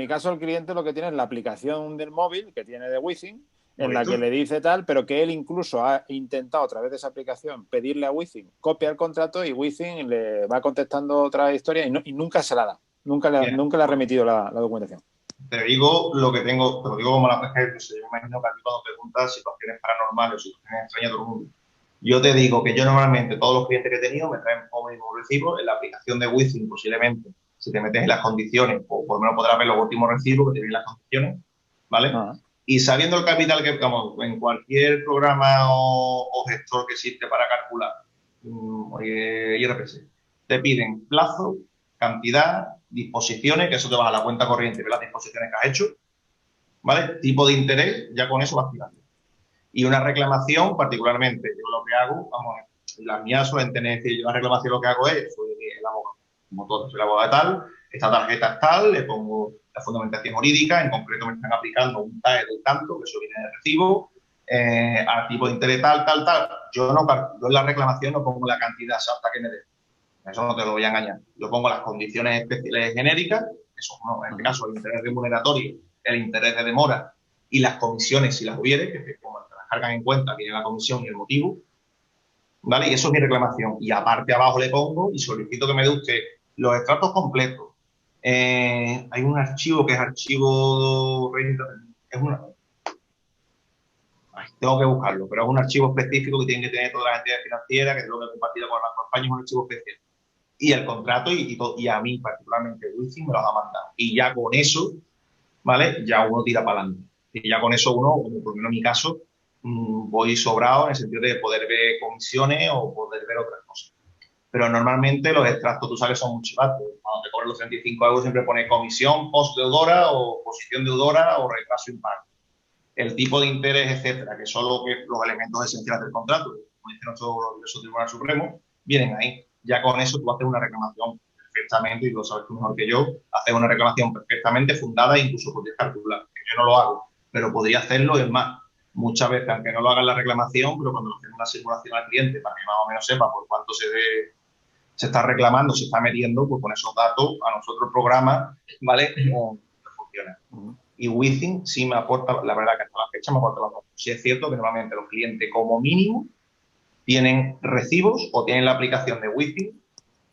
caso, el cliente lo que tiene es la aplicación del móvil que tiene de Within, en la que le dice tal, pero que él incluso ha intentado a través de esa aplicación pedirle a Within copia el contrato y Within le va contestando otra historia y nunca se la da. Nunca le ha remitido la documentación. Te digo lo que tengo, te lo digo como la PG, yo me imagino que aquí cuando preguntas situaciones paranormales o situaciones extrañas de todo el mundo. Yo te digo que yo normalmente todos los clientes que he tenido me traen como mismo recibo en la aplicación de Within, posiblemente, si te metes en las condiciones, o por lo menos podrás ver los últimos recibos que tienen las condiciones, ¿vale? Y sabiendo el capital que, digamos, en cualquier programa o gestor que existe para calcular, IRPC, te piden plazo, cantidad, disposiciones, que eso te vas a la cuenta corriente, ves las disposiciones que has hecho, ¿vale? Tipo de interés, ya con eso vas tirando. Y una reclamación, particularmente, yo lo que hago, vamos, las mías suelen tener, que yo la reclamación lo que hago es, soy el abogado, como todo, soy el abogado de tal, esta tarjeta es tal, le pongo la fundamentación jurídica, en concreto me están aplicando un TAE del tanto, que eso viene de recibo, al tipo de interés tal. Yo en la reclamación no pongo la cantidad exacta que me dé. Eso no te lo voy a engañar. Yo pongo las condiciones especiales genéricas, que son, en este caso, el interés remuneratorio, el interés de demora y las comisiones, si las hubiere, que como te las cargan en cuenta, viene la comisión y el motivo, ¿vale? Y eso es mi reclamación. Y aparte abajo le pongo y solicito que me dé usted los extractos completos, hay un archivo que es archivo renta, es una, tengo que buscarlo, pero es un archivo específico que tienen que tener todas las entidades financieras, que es lo que he compartido con las compañías, es un archivo especial. Y el contrato, y a mí particularmente, Wifi me lo ha mandado. Y ya con eso, ¿vale? Ya uno tira para adelante. Y ya con eso uno, como por lo menos en mi caso, voy sobrado en el sentido de poder ver comisiones o poder ver otras cosas. Pero normalmente los extractos, tú sabes, son muy chivatos. Cuando te cobran los 35 euros siempre pone comisión post-deudora o posición deudora o retraso impar. El tipo de interés, etcétera, que son los elementos esenciales del contrato, como dice nuestro Tribunal Supremo, vienen ahí. Ya con eso tú haces una reclamación perfectamente, y lo sabes tú mejor que yo, haces una reclamación perfectamente fundada e incluso podrías calcular. Yo no lo hago, pero podría hacerlo. Es más, muchas veces, aunque no lo hagan la reclamación, pero cuando hacemos una simulación al cliente para que más o menos sepa por cuánto se está reclamando, se está metiendo, pues con esos datos a nosotros el programa, ¿vale? Cómo funciona. Y Within sí me aporta, la verdad que hasta la fecha me aporta los datos. Sí es cierto que normalmente los clientes como mínimo tienen recibos o tienen la aplicación de Within,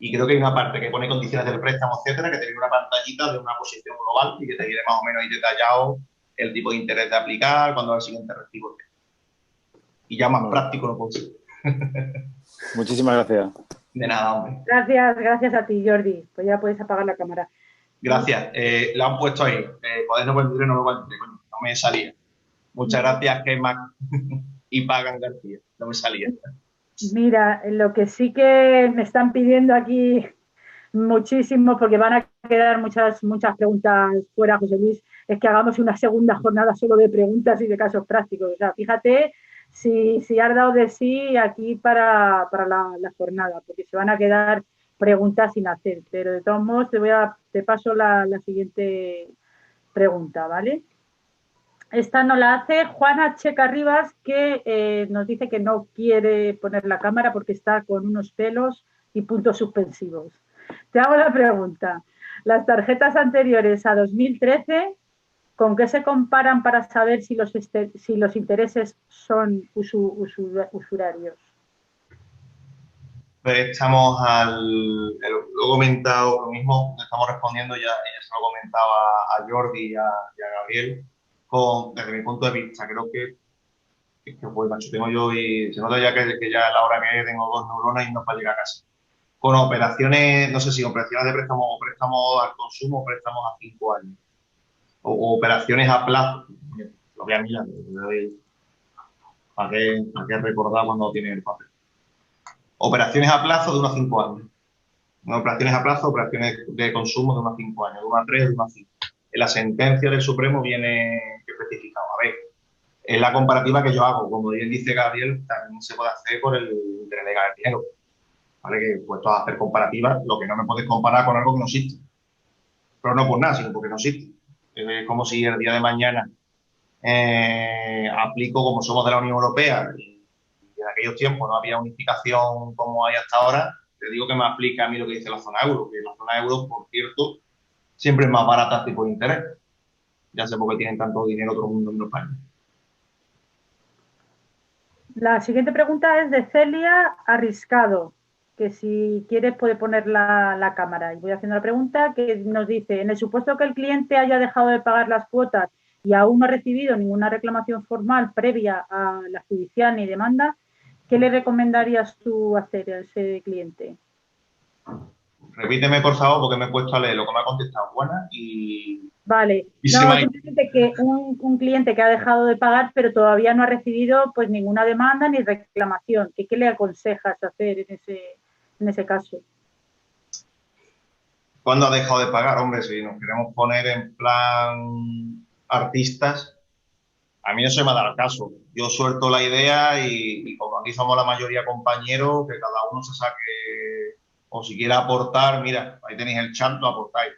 y creo que hay una parte que pone condiciones del préstamo, etcétera, que te viene una pantallita de una posición global y que te viene más o menos ahí detallado el tipo de interés de aplicar, cuando va el siguiente recibo. Y ya más práctico no consigo. Muchísimas gracias. De nada, hombre. Gracias a ti, Jordi. Pues ya puedes apagar la cámara. Gracias. La han puesto ahí. Poder no pueden no me no me salía. Muchas gracias, Gemma y Pagan García. No me salía. Mira, lo que sí que me están pidiendo aquí muchísimo, porque van a quedar muchas preguntas fuera, José Luis, es que hagamos una segunda jornada solo de preguntas y de casos prácticos. O sea, fíjate si has dado de sí aquí para la jornada, porque se van a quedar preguntas sin hacer. Pero de todos modos te paso la siguiente pregunta, ¿vale? Esta nos la hace Juana Checa Rivas, que nos dice que no quiere poner la cámara porque está con unos pelos y puntos suspensivos. Te hago la pregunta. Las tarjetas anteriores a 2013, ¿con qué se comparan para saber si los intereses son usurarios? Estamos lo he comentado, lo mismo, estamos respondiendo, ya se lo comentaba a Jordi y a Gabriel, desde mi punto de vista. Creo que pues, macho, tengo yo y se nota ya que ya a la hora que tengo dos neuronas y no para llegar a casa. Con operaciones, no sé si operaciones de préstamo o préstamos al consumo o préstamos a 5 años. O operaciones a plazo. Lo voy a mirar, ¿para qué recordar cuando tiene el papel? Operaciones a plazo de 1 a 5 años. No, operaciones a plazo, operaciones de consumo de 1 a 5 años, de 1 a 3, de 1 a 5. En la sentencia del Supremo viene especificado. A ver, es la comparativa que yo hago. Como bien dice Gabriel, también se puede hacer por el interés legal del dinero. ¿Vale? Que puesto a hacer comparativas, lo que no me puedes comparar con algo que no existe. Pero no por nada, sino porque no existe. Es como si el día de mañana aplico, como somos de la Unión Europea, y en aquellos tiempos no había unificación como hay hasta ahora, te digo que me aplica a mí lo que dice la zona euro, que la zona euro, por cierto, siempre es más barata el tipo de interés. Ya sé por qué tienen tanto dinero todo el mundo en España. La siguiente pregunta es de Celia Arriscado, que si quieres puede poner la cámara. Y voy haciendo la pregunta, que nos dice, en el supuesto que el cliente haya dejado de pagar las cuotas y aún no ha recibido ninguna reclamación formal previa a la judicial ni demanda, ¿qué le recomendarías tú hacer a ese cliente? Repíteme, por favor, porque me he puesto a leer lo que me ha contestado Juana y... Vale, no, simplemente que un cliente que ha dejado de pagar pero todavía no ha recibido pues ninguna demanda ni reclamación. ¿Qué le aconsejas hacer en ese caso? ¿Cuándo ha dejado de pagar? Hombre, si nos queremos poner en plan artistas, a mí no se me ha dado el caso. Yo suelto la idea y como aquí somos la mayoría compañeros, que cada uno se saque, o si quiere aportar, mira, ahí tenéis el chat, lo aportáis.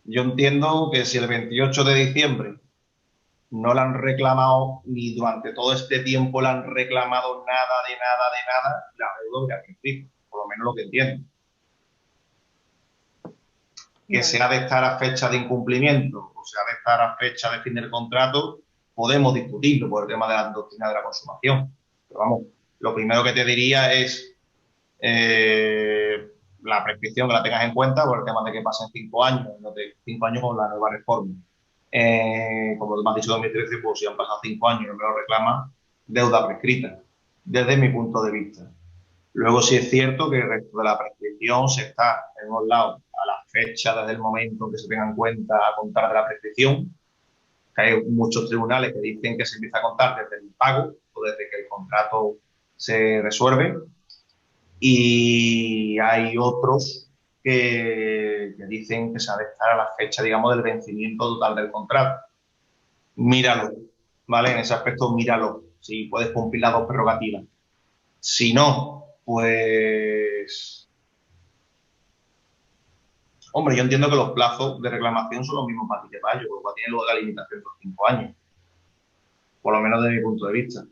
Yo entiendo que si el 28 de diciembre no le han reclamado, ni durante todo este tiempo le han reclamado nada, la deuda voy a cumplir, por lo menos lo que entiendo. Que sea de estar a fecha de incumplimiento o sea de estar a fecha de fin del contrato, podemos discutirlo por el tema de la doctrina de la consumación. Pero vamos, lo primero que te diría es la prescripción que la tengas en cuenta por el tema de que pasen 5 años, no de 5 años con la nueva reforma. Como me has dicho, 2013, pues si han pasado 5 años y no me lo reclama, deuda prescrita, desde mi punto de vista. Luego sí es cierto que el resto de la prescripción se está, en un lado, a la fecha desde el momento que se tenga en cuenta a contar de la prescripción, que hay muchos tribunales que dicen que se empieza a contar desde el pago o desde que el contrato se resuelve, y hay otros que dicen que se ha de estar a la fecha, digamos, del vencimiento total del contrato. Míralo, ¿vale? En ese aspecto, míralo, si puedes cumplir las dos prerrogativas. Si no, pues... Hombre, yo entiendo que los plazos de reclamación son los mismos para ti que para ellos, porque tienen luego la limitación de los 5 años, por lo menos desde mi punto de vista.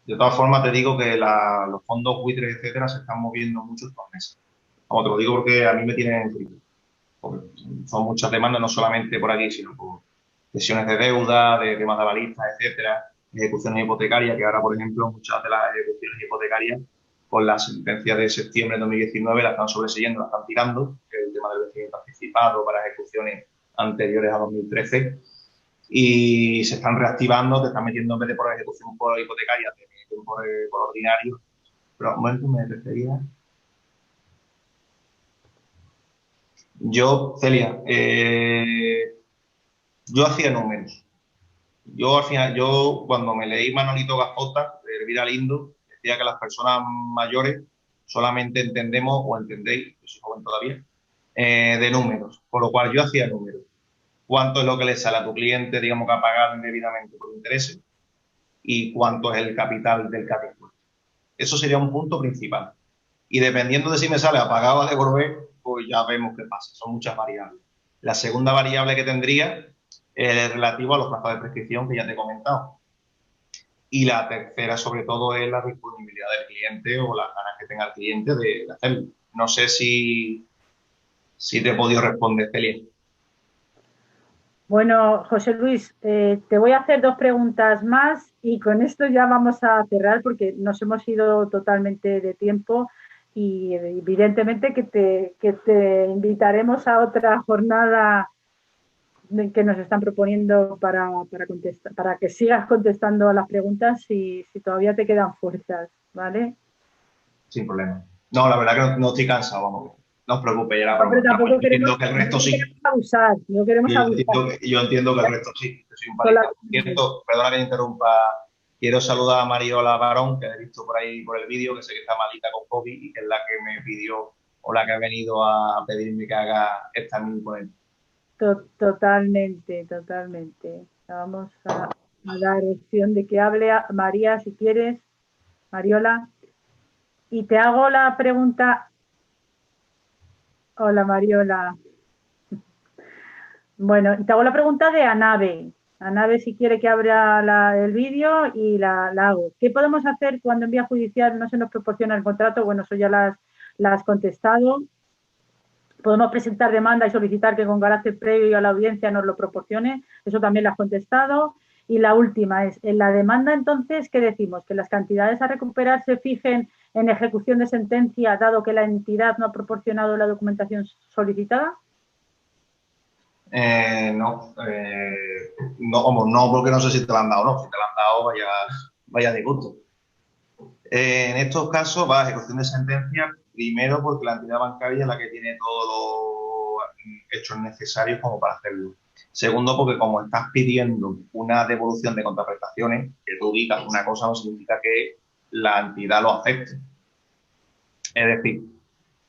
De todas formas, te digo que los fondos buitres, etcétera, se están moviendo mucho estos meses. Como te lo digo porque a mí me tienen en frío. Porque son muchas demandas, no solamente por aquí, sino por cesiones de deuda, de temas de avalistas, etcétera, ejecuciones hipotecarias, que ahora, por ejemplo, muchas de las ejecuciones hipotecarias, con la sentencia de septiembre de 2019, la están sobreseyendo, la están tirando, que es el tema del vencimiento anticipado para ejecuciones anteriores a 2013, y se están reactivando, te están metiendo en vez de por ejecución por hipotecaria, te meten por ordinario. Pero un momento, me refería... Yo, Celia, yo hacía números. Yo al final, cuando me leí Manolito Gazota, de Elvira Lindo, decía que las personas mayores solamente entendemos, o entendéis, yo soy joven todavía, de números. Por lo cual yo hacía números. ¿Cuánto es lo que le sale a tu cliente, digamos, que ha pagado indebidamente por intereses? ¿Y cuánto es el capital del capital? Eso sería un punto principal. Y dependiendo de si me sale a pagar o a devolver, pues ya vemos qué pasa. Son muchas variables. La segunda variable que tendría es relativo a los plazos de prescripción que ya te he comentado. Y la tercera, sobre todo, es la disponibilidad del cliente o las ganas que tenga el cliente de hacerlo. No sé si te he podido responder, Celia. Bueno, José Luis, te voy a hacer 2 preguntas más y con esto ya vamos a cerrar porque nos hemos ido totalmente de tiempo y evidentemente que te invitaremos a otra jornada que nos están proponiendo para contestar, para que sigas contestando a las preguntas si todavía te quedan fuerzas, ¿vale? Sin problema. No, la verdad que no estoy cansado, vamos. No os preocupéis, era broma. Pero tampoco entiendo que el resto sí. Abusar, no queremos abusar. Yo entiendo que el resto sí. Yo soy un palito. Perdona que me interrumpa. Quiero saludar a Mariola Barón, que he visto por ahí por el vídeo, que sé que está malita con COVID y que es la que me pidió o la que ha venido a pedirme que haga esta mini ponencia. Totalmente. Vamos a dar opción de que hable a María, si quieres, Mariola. Y te hago la pregunta. Hola, Mariola. Bueno, te hago la pregunta de Anabe. Anabe, si quiere que abra el vídeo y la hago. ¿Qué podemos hacer cuando en vía judicial no se nos proporciona el contrato? Bueno, eso ya la has contestado. Podemos presentar demanda y solicitar que con carácter previo a la audiencia nos lo proporcione. Eso también lo has contestado. Y la última es, en la demanda, entonces, ¿qué decimos? ¿Que las cantidades a recuperar se fijen en ejecución de sentencia, dado que la entidad no ha proporcionado la documentación solicitada? No, porque no sé si te la han dado o no. Si te la han dado, vaya de gusto. En estos casos va a ejecución de sentencia, primero porque la entidad bancaria es la que tiene todos los hechos necesarios como para hacerlo. Segundo, porque como estás pidiendo una devolución de contraprestaciones, que tú digas una cosa no significa que la entidad lo acepte. Es decir,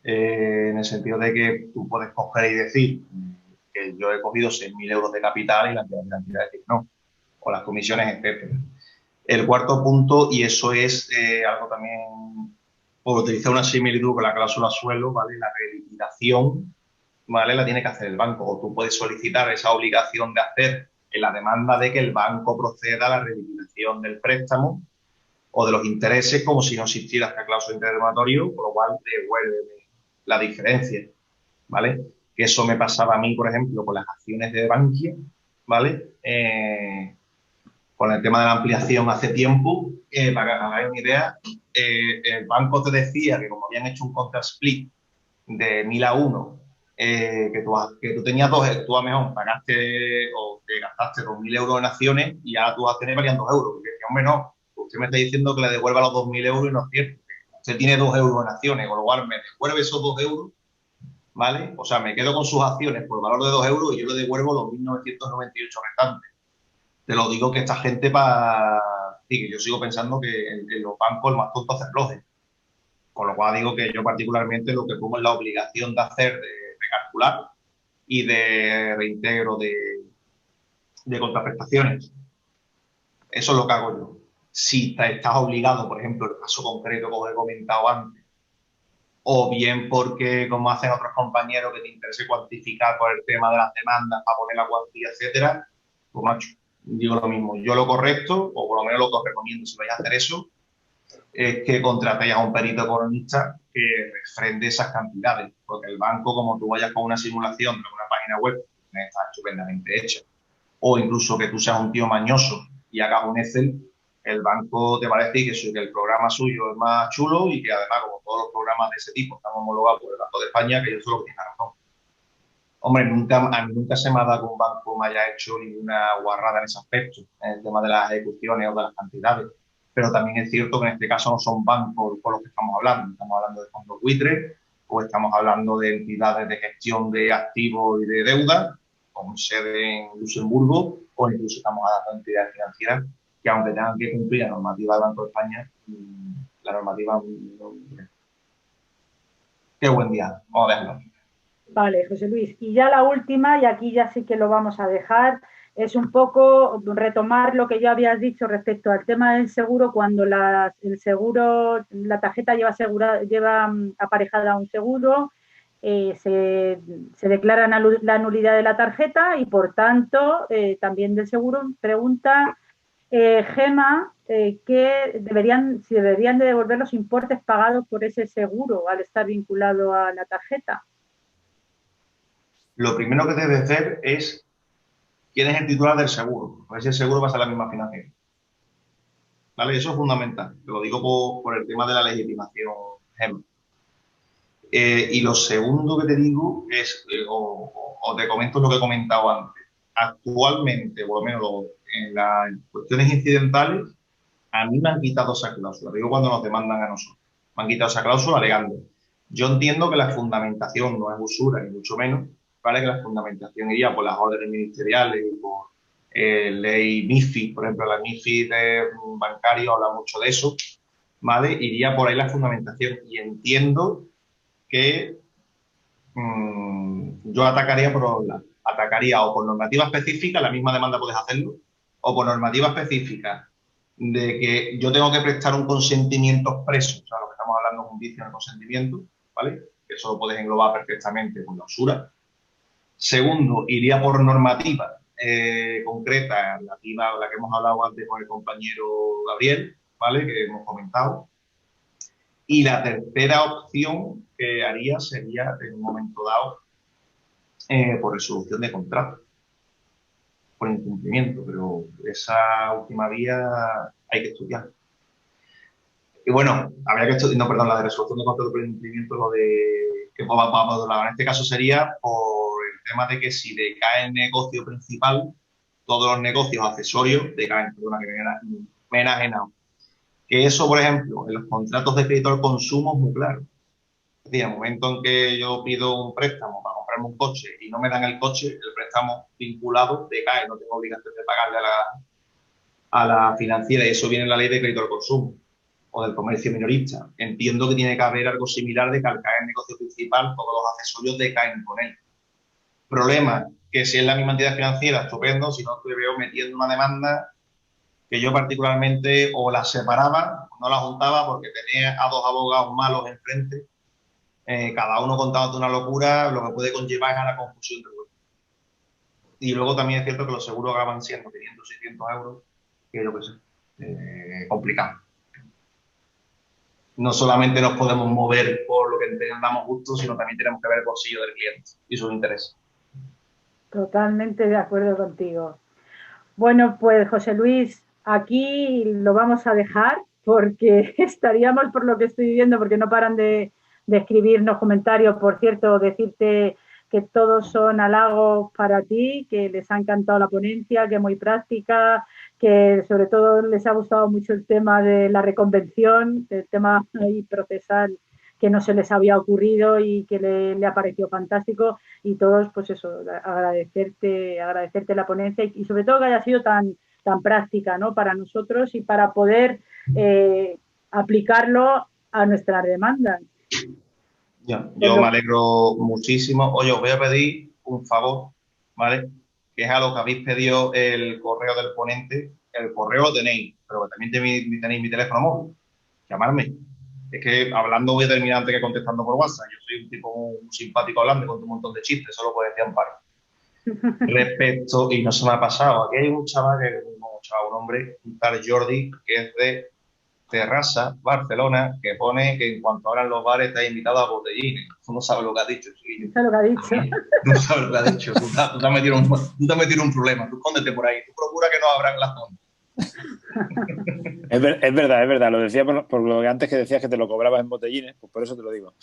en el sentido de que tú puedes coger y decir que yo he cogido 6.000 euros de capital y la entidad decir no, o las comisiones, etc. El cuarto punto, y eso es algo también, por utilizar una similitud con la cláusula suelo, ¿vale? La reliquidación, ¿vale? La tiene que hacer el banco, o tú puedes solicitar esa obligación de hacer en la demanda de que el banco proceda a la reliquidación del préstamo o de los intereses como si no existiera esta cláusula interrogatorio, por lo cual devuelve la diferencia, ¿vale? Que eso me pasaba a mí, por ejemplo, con las acciones de Bankia, ¿vale? Con el tema de la ampliación hace tiempo, para que hagáis una idea, el banco te decía que como habían hecho un contra split de 1000 a 1, que tú tenías tú a lo mejor pagaste o te gastaste 2000 euros en acciones y ahora tus acciones valían 2 euros. Porque, hombre, no, usted me está diciendo que le devuelva los 2000 euros y no es cierto. Usted tiene 2 euros en acciones, con lo cual me devuelve esos 2 euros, ¿vale? O sea, me quedo con sus acciones por valor de 2 euros y yo le devuelvo los 1998 restantes. Te lo digo que esta gente sí, que yo sigo pensando que en los bancos el más tonto hace floje. Con lo cual digo que yo particularmente lo que pongo es la obligación de hacer de recalcular y de reintegro de contraprestaciones. Eso es lo que hago yo. Si estás obligado, por ejemplo, el caso concreto que os he comentado antes, o bien porque, como hacen otros compañeros, que te interese cuantificar por el tema de las demandas para poner la cuantía, etcétera, pues macho, digo lo mismo. Yo lo correcto, o por lo menos lo que os recomiendo si vais a hacer eso, es que contratéis a un perito economista que refrende esas cantidades, porque el banco, como tú vayas con una simulación de una página web, está estupendamente hecha, o incluso que tú seas un tío mañoso y hagas un Excel, el banco te va a decir que el programa suyo es más chulo y que además, como todos los programas de ese tipo están homologados por el Banco de España, que yo solo que tiene razón. Hombre, a mí nunca se me ha dado que un banco me haya hecho ninguna guarrada en ese aspecto, en el tema de las ejecuciones o de las cantidades. Pero también es cierto que en este caso no son bancos por los que estamos hablando. Estamos hablando de fondos buitres o estamos hablando de entidades de gestión de activos y de deuda, con sede en Luxemburgo, o incluso estamos hablando de entidades financieras que, aunque tengan que cumplir la normativa del Banco de España, la normativa no. Qué buen día. Vamos a dejarlo. Vale, José Luis. Y ya la última, y aquí ya sí que lo vamos a dejar, es un poco retomar lo que ya habías dicho respecto al tema del seguro. Cuando el seguro, la tarjeta lleva aparejada un seguro, se declara la nulidad de la tarjeta y, por tanto, también del seguro. Pregunta Gema si deberían de devolver los importes pagados por ese seguro al estar vinculado a la tarjeta. Lo primero que debes ver es quién es el titular del seguro. A ver si el seguro va a ser la misma financiera. ¿Vale? Eso es fundamental. Te lo digo por el tema de la legitimación, Gema. Y lo segundo que te digo es, o te comento lo que he comentado antes. Actualmente, por lo menos en las cuestiones incidentales, a mí me han quitado esa cláusula. Digo cuando nos demandan a nosotros. Me han quitado esa cláusula alegando. Yo entiendo que la fundamentación no es usura, ni mucho menos, ¿vale? Que la fundamentación iría por las órdenes ministeriales y por ley MiFID, por ejemplo, la MiFID bancaria habla mucho de eso, ¿vale? Iría por ahí la fundamentación y entiendo que yo atacaría por los lados. Atacaría o por normativa específica, la misma demanda puedes hacerlo, o por normativa específica de que yo tengo que prestar un consentimiento expreso, o sea, lo que estamos hablando es un vicio en el consentimiento, ¿vale? Eso lo puedes englobar perfectamente con la usura. Segundo, iría por normativa concreta, relativa a la que hemos hablado antes con el compañero Gabriel, ¿vale? Que hemos comentado. Y la tercera opción que haría sería, en un momento dado, por resolución de contrato, por incumplimiento, pero esa última vía hay que estudiar. Y bueno, habría que estudiar, no, perdón, la de resolución de contrato por incumplimiento, lo de que va para otro lado. En este caso sería por el tema de que si decae el negocio principal, todos los negocios accesorios decaen, perdona que me he enajenado. Que eso, por ejemplo, en los contratos de crédito al consumo es muy claro. Es decir, en el momento en que yo pido un préstamo para comprarme un coche y no me dan el coche, el préstamo vinculado decae, no tengo obligación de pagarle a la financiera, y eso viene en la ley de crédito al consumo o del comercio minorista. Entiendo que tiene que haber algo similar de que al caer el negocio principal, todos los accesorios decaen con él. Problema, que si es la misma entidad financiera, estupendo, si no te veo metiendo una demanda que yo particularmente o la separaba, no la juntaba porque tenía a dos abogados malos enfrente, cada uno contándote una locura, lo que puede conllevar a la confusión del juego. Y luego también es cierto que los seguros acaban siendo 500, 600 euros, que yo qué sé, complicado. No solamente nos podemos mover por lo que entendamos justo, sino también tenemos que ver el bolsillo del cliente y sus intereses. Totalmente de acuerdo contigo. Bueno, pues José Luis, aquí lo vamos a dejar porque estaríamos, por lo que estoy viendo, porque no paran de de escribirnos comentarios. Por cierto, decirte que todos son halagos para ti, que les ha encantado la ponencia, que es muy práctica, que sobre todo les ha gustado mucho el tema de la reconvención, el tema ahí procesal que no se les había ocurrido y que le ha parecido fantástico, y todos, pues eso, agradecerte la ponencia y sobre todo que haya sido tan práctica, ¿no?, para nosotros y para poder aplicarlo a nuestras demandas. Yo me alegro muchísimo. Oye, os voy a pedir un favor, ¿vale? Que es a lo que habéis pedido el correo del ponente. El correo lo tenéis, pero también tenéis mi teléfono móvil. Llamarme. Es que hablando voy a terminar antes que contestando por WhatsApp. Yo soy un tipo muy simpático hablando, con un montón de chistes, solo puedo decir Amparo. Respecto, y no se me ha pasado, aquí hay un chaval, un hombre, un tal Jordi, que es de Terrassa, Barcelona, que pone que en cuanto abran los bares está invitado a botellines. Tú no sabes lo que ha dicho, chiquillo. No sabes lo que ha dicho. No sabes lo que ha dicho. Tú te has metido un problema. Tú escóndete por ahí. Tú procura que no abran las zonas. Es verdad. Lo decía por lo que antes que decías que te lo cobrabas en botellines, pues por eso te lo digo.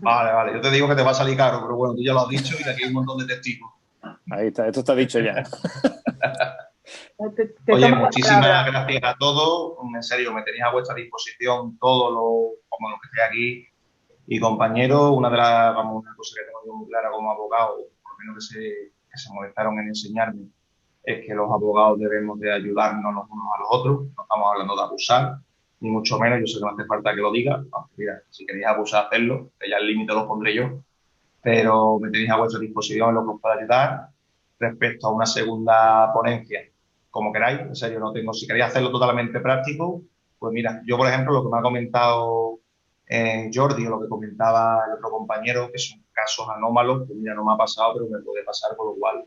Vale. Yo te digo que te va a salir caro, pero bueno, tú ya lo has dicho y aquí hay un montón de testigos. Ahí está, esto está dicho ya. Oye, muchísimas gracias a todos. En serio, me tenéis a vuestra disposición todos los que estéis aquí. Y compañeros, una cosa que tengo yo muy clara como abogado, por lo menos que se molestaron en enseñarme, es que los abogados debemos de ayudarnos los unos a los otros. No estamos hablando de abusar, ni mucho menos. Yo sé que no hace falta que lo diga. Mira, si queréis abusar, hacerlo, que ya el límite lo pondré yo. Pero me tenéis a vuestra disposición en lo que os pueda ayudar. Respecto a una segunda ponencia, como queráis, en serio, no tengo. Si queréis hacerlo totalmente práctico, pues mira, yo por ejemplo, lo que me ha comentado Jordi, o lo que comentaba el otro compañero, que son casos anómalos, pues mira, no me ha pasado, pero me puede pasar, con lo cual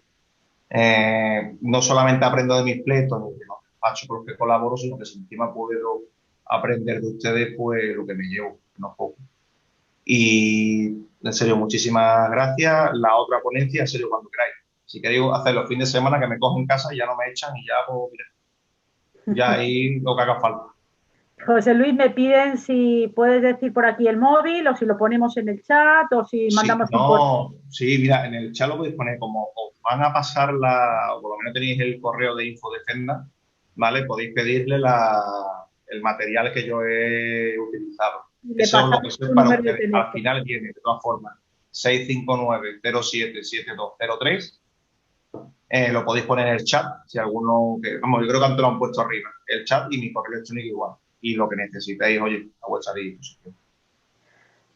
no solamente aprendo de mis pleitos ni de los despachos con los que colaboro, sino que si encima puedo aprender de ustedes, pues lo que me llevo, no poco. Y en serio, muchísimas gracias. La otra ponencia, en serio, cuando queráis. Si queréis hacer los fines de semana, que me cojo en casa y ya no me echan y ya, pues, mira, ya ahí lo que haga falta. José Luis, me piden si puedes decir por aquí el móvil o si lo ponemos en el chat o si mandamos Sí, mira, en el chat lo podéis poner como os van a pasar o por lo menos tenéis el correo de Infodefenda, ¿vale? Podéis pedirle el material que yo he utilizado. Eso es lo que soy para ustedes. Al final viene, de todas formas, 659-077203. Lo podéis poner en el chat, si alguno, yo creo que antes lo han puesto arriba, el chat y mi correo electrónico igual. Y lo que necesitéis, oye, a vuestra disposición.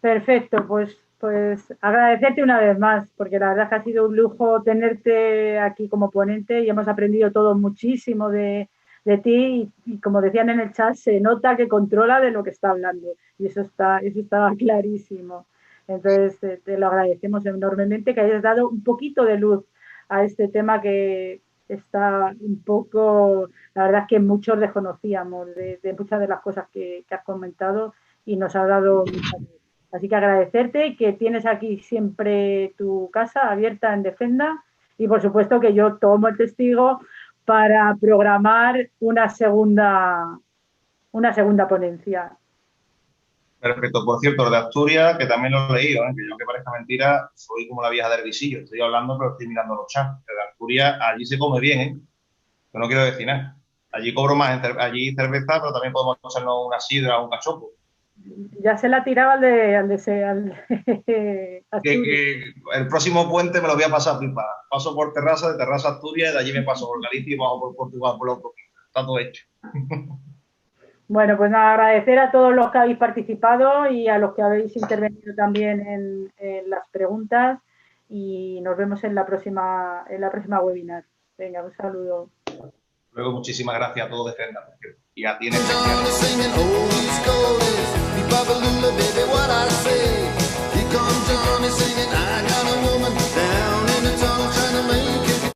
Perfecto, pues agradecerte una vez más, porque la verdad es que ha sido un lujo tenerte aquí como ponente y hemos aprendido todo muchísimo de ti y como decían en el chat, se nota que controla de lo que está hablando y eso está clarísimo. Entonces, te lo agradecemos enormemente que hayas dado un poquito de luz a este tema que está un poco, la verdad es que muchos desconocíamos de muchas de las cosas que has comentado y nos ha dado mucha luz. Así que agradecerte que tienes aquí siempre tu casa abierta en Defenda y por supuesto que yo tomo el testigo para programar una segunda ponencia. Perfecto. Por cierto, lo de Asturias, que también lo he leído, que yo, aunque parezca mentira, soy como la vieja del visillo. Estoy hablando, pero estoy mirando los chats. De Asturias, allí se come bien, Yo no quiero decir nada. Allí cobro más, allí cerveza, pero también podemos hacernos una sidra o un cachopo. Ya se la tiraba al de que el próximo puente me lo voy a pasar flipada. Paso por Terrassa, de Terrassa a Asturias, de allí me paso por Galicia y bajo por Portugal, por lo otro. Está todo hecho. Bueno, pues nada, agradecer a todos los que habéis participado y a los que habéis intervenido también en las preguntas y nos vemos en la próxima webinar. Venga, un saludo. Luego, muchísimas gracias a todos, Defenda. Y a ti en el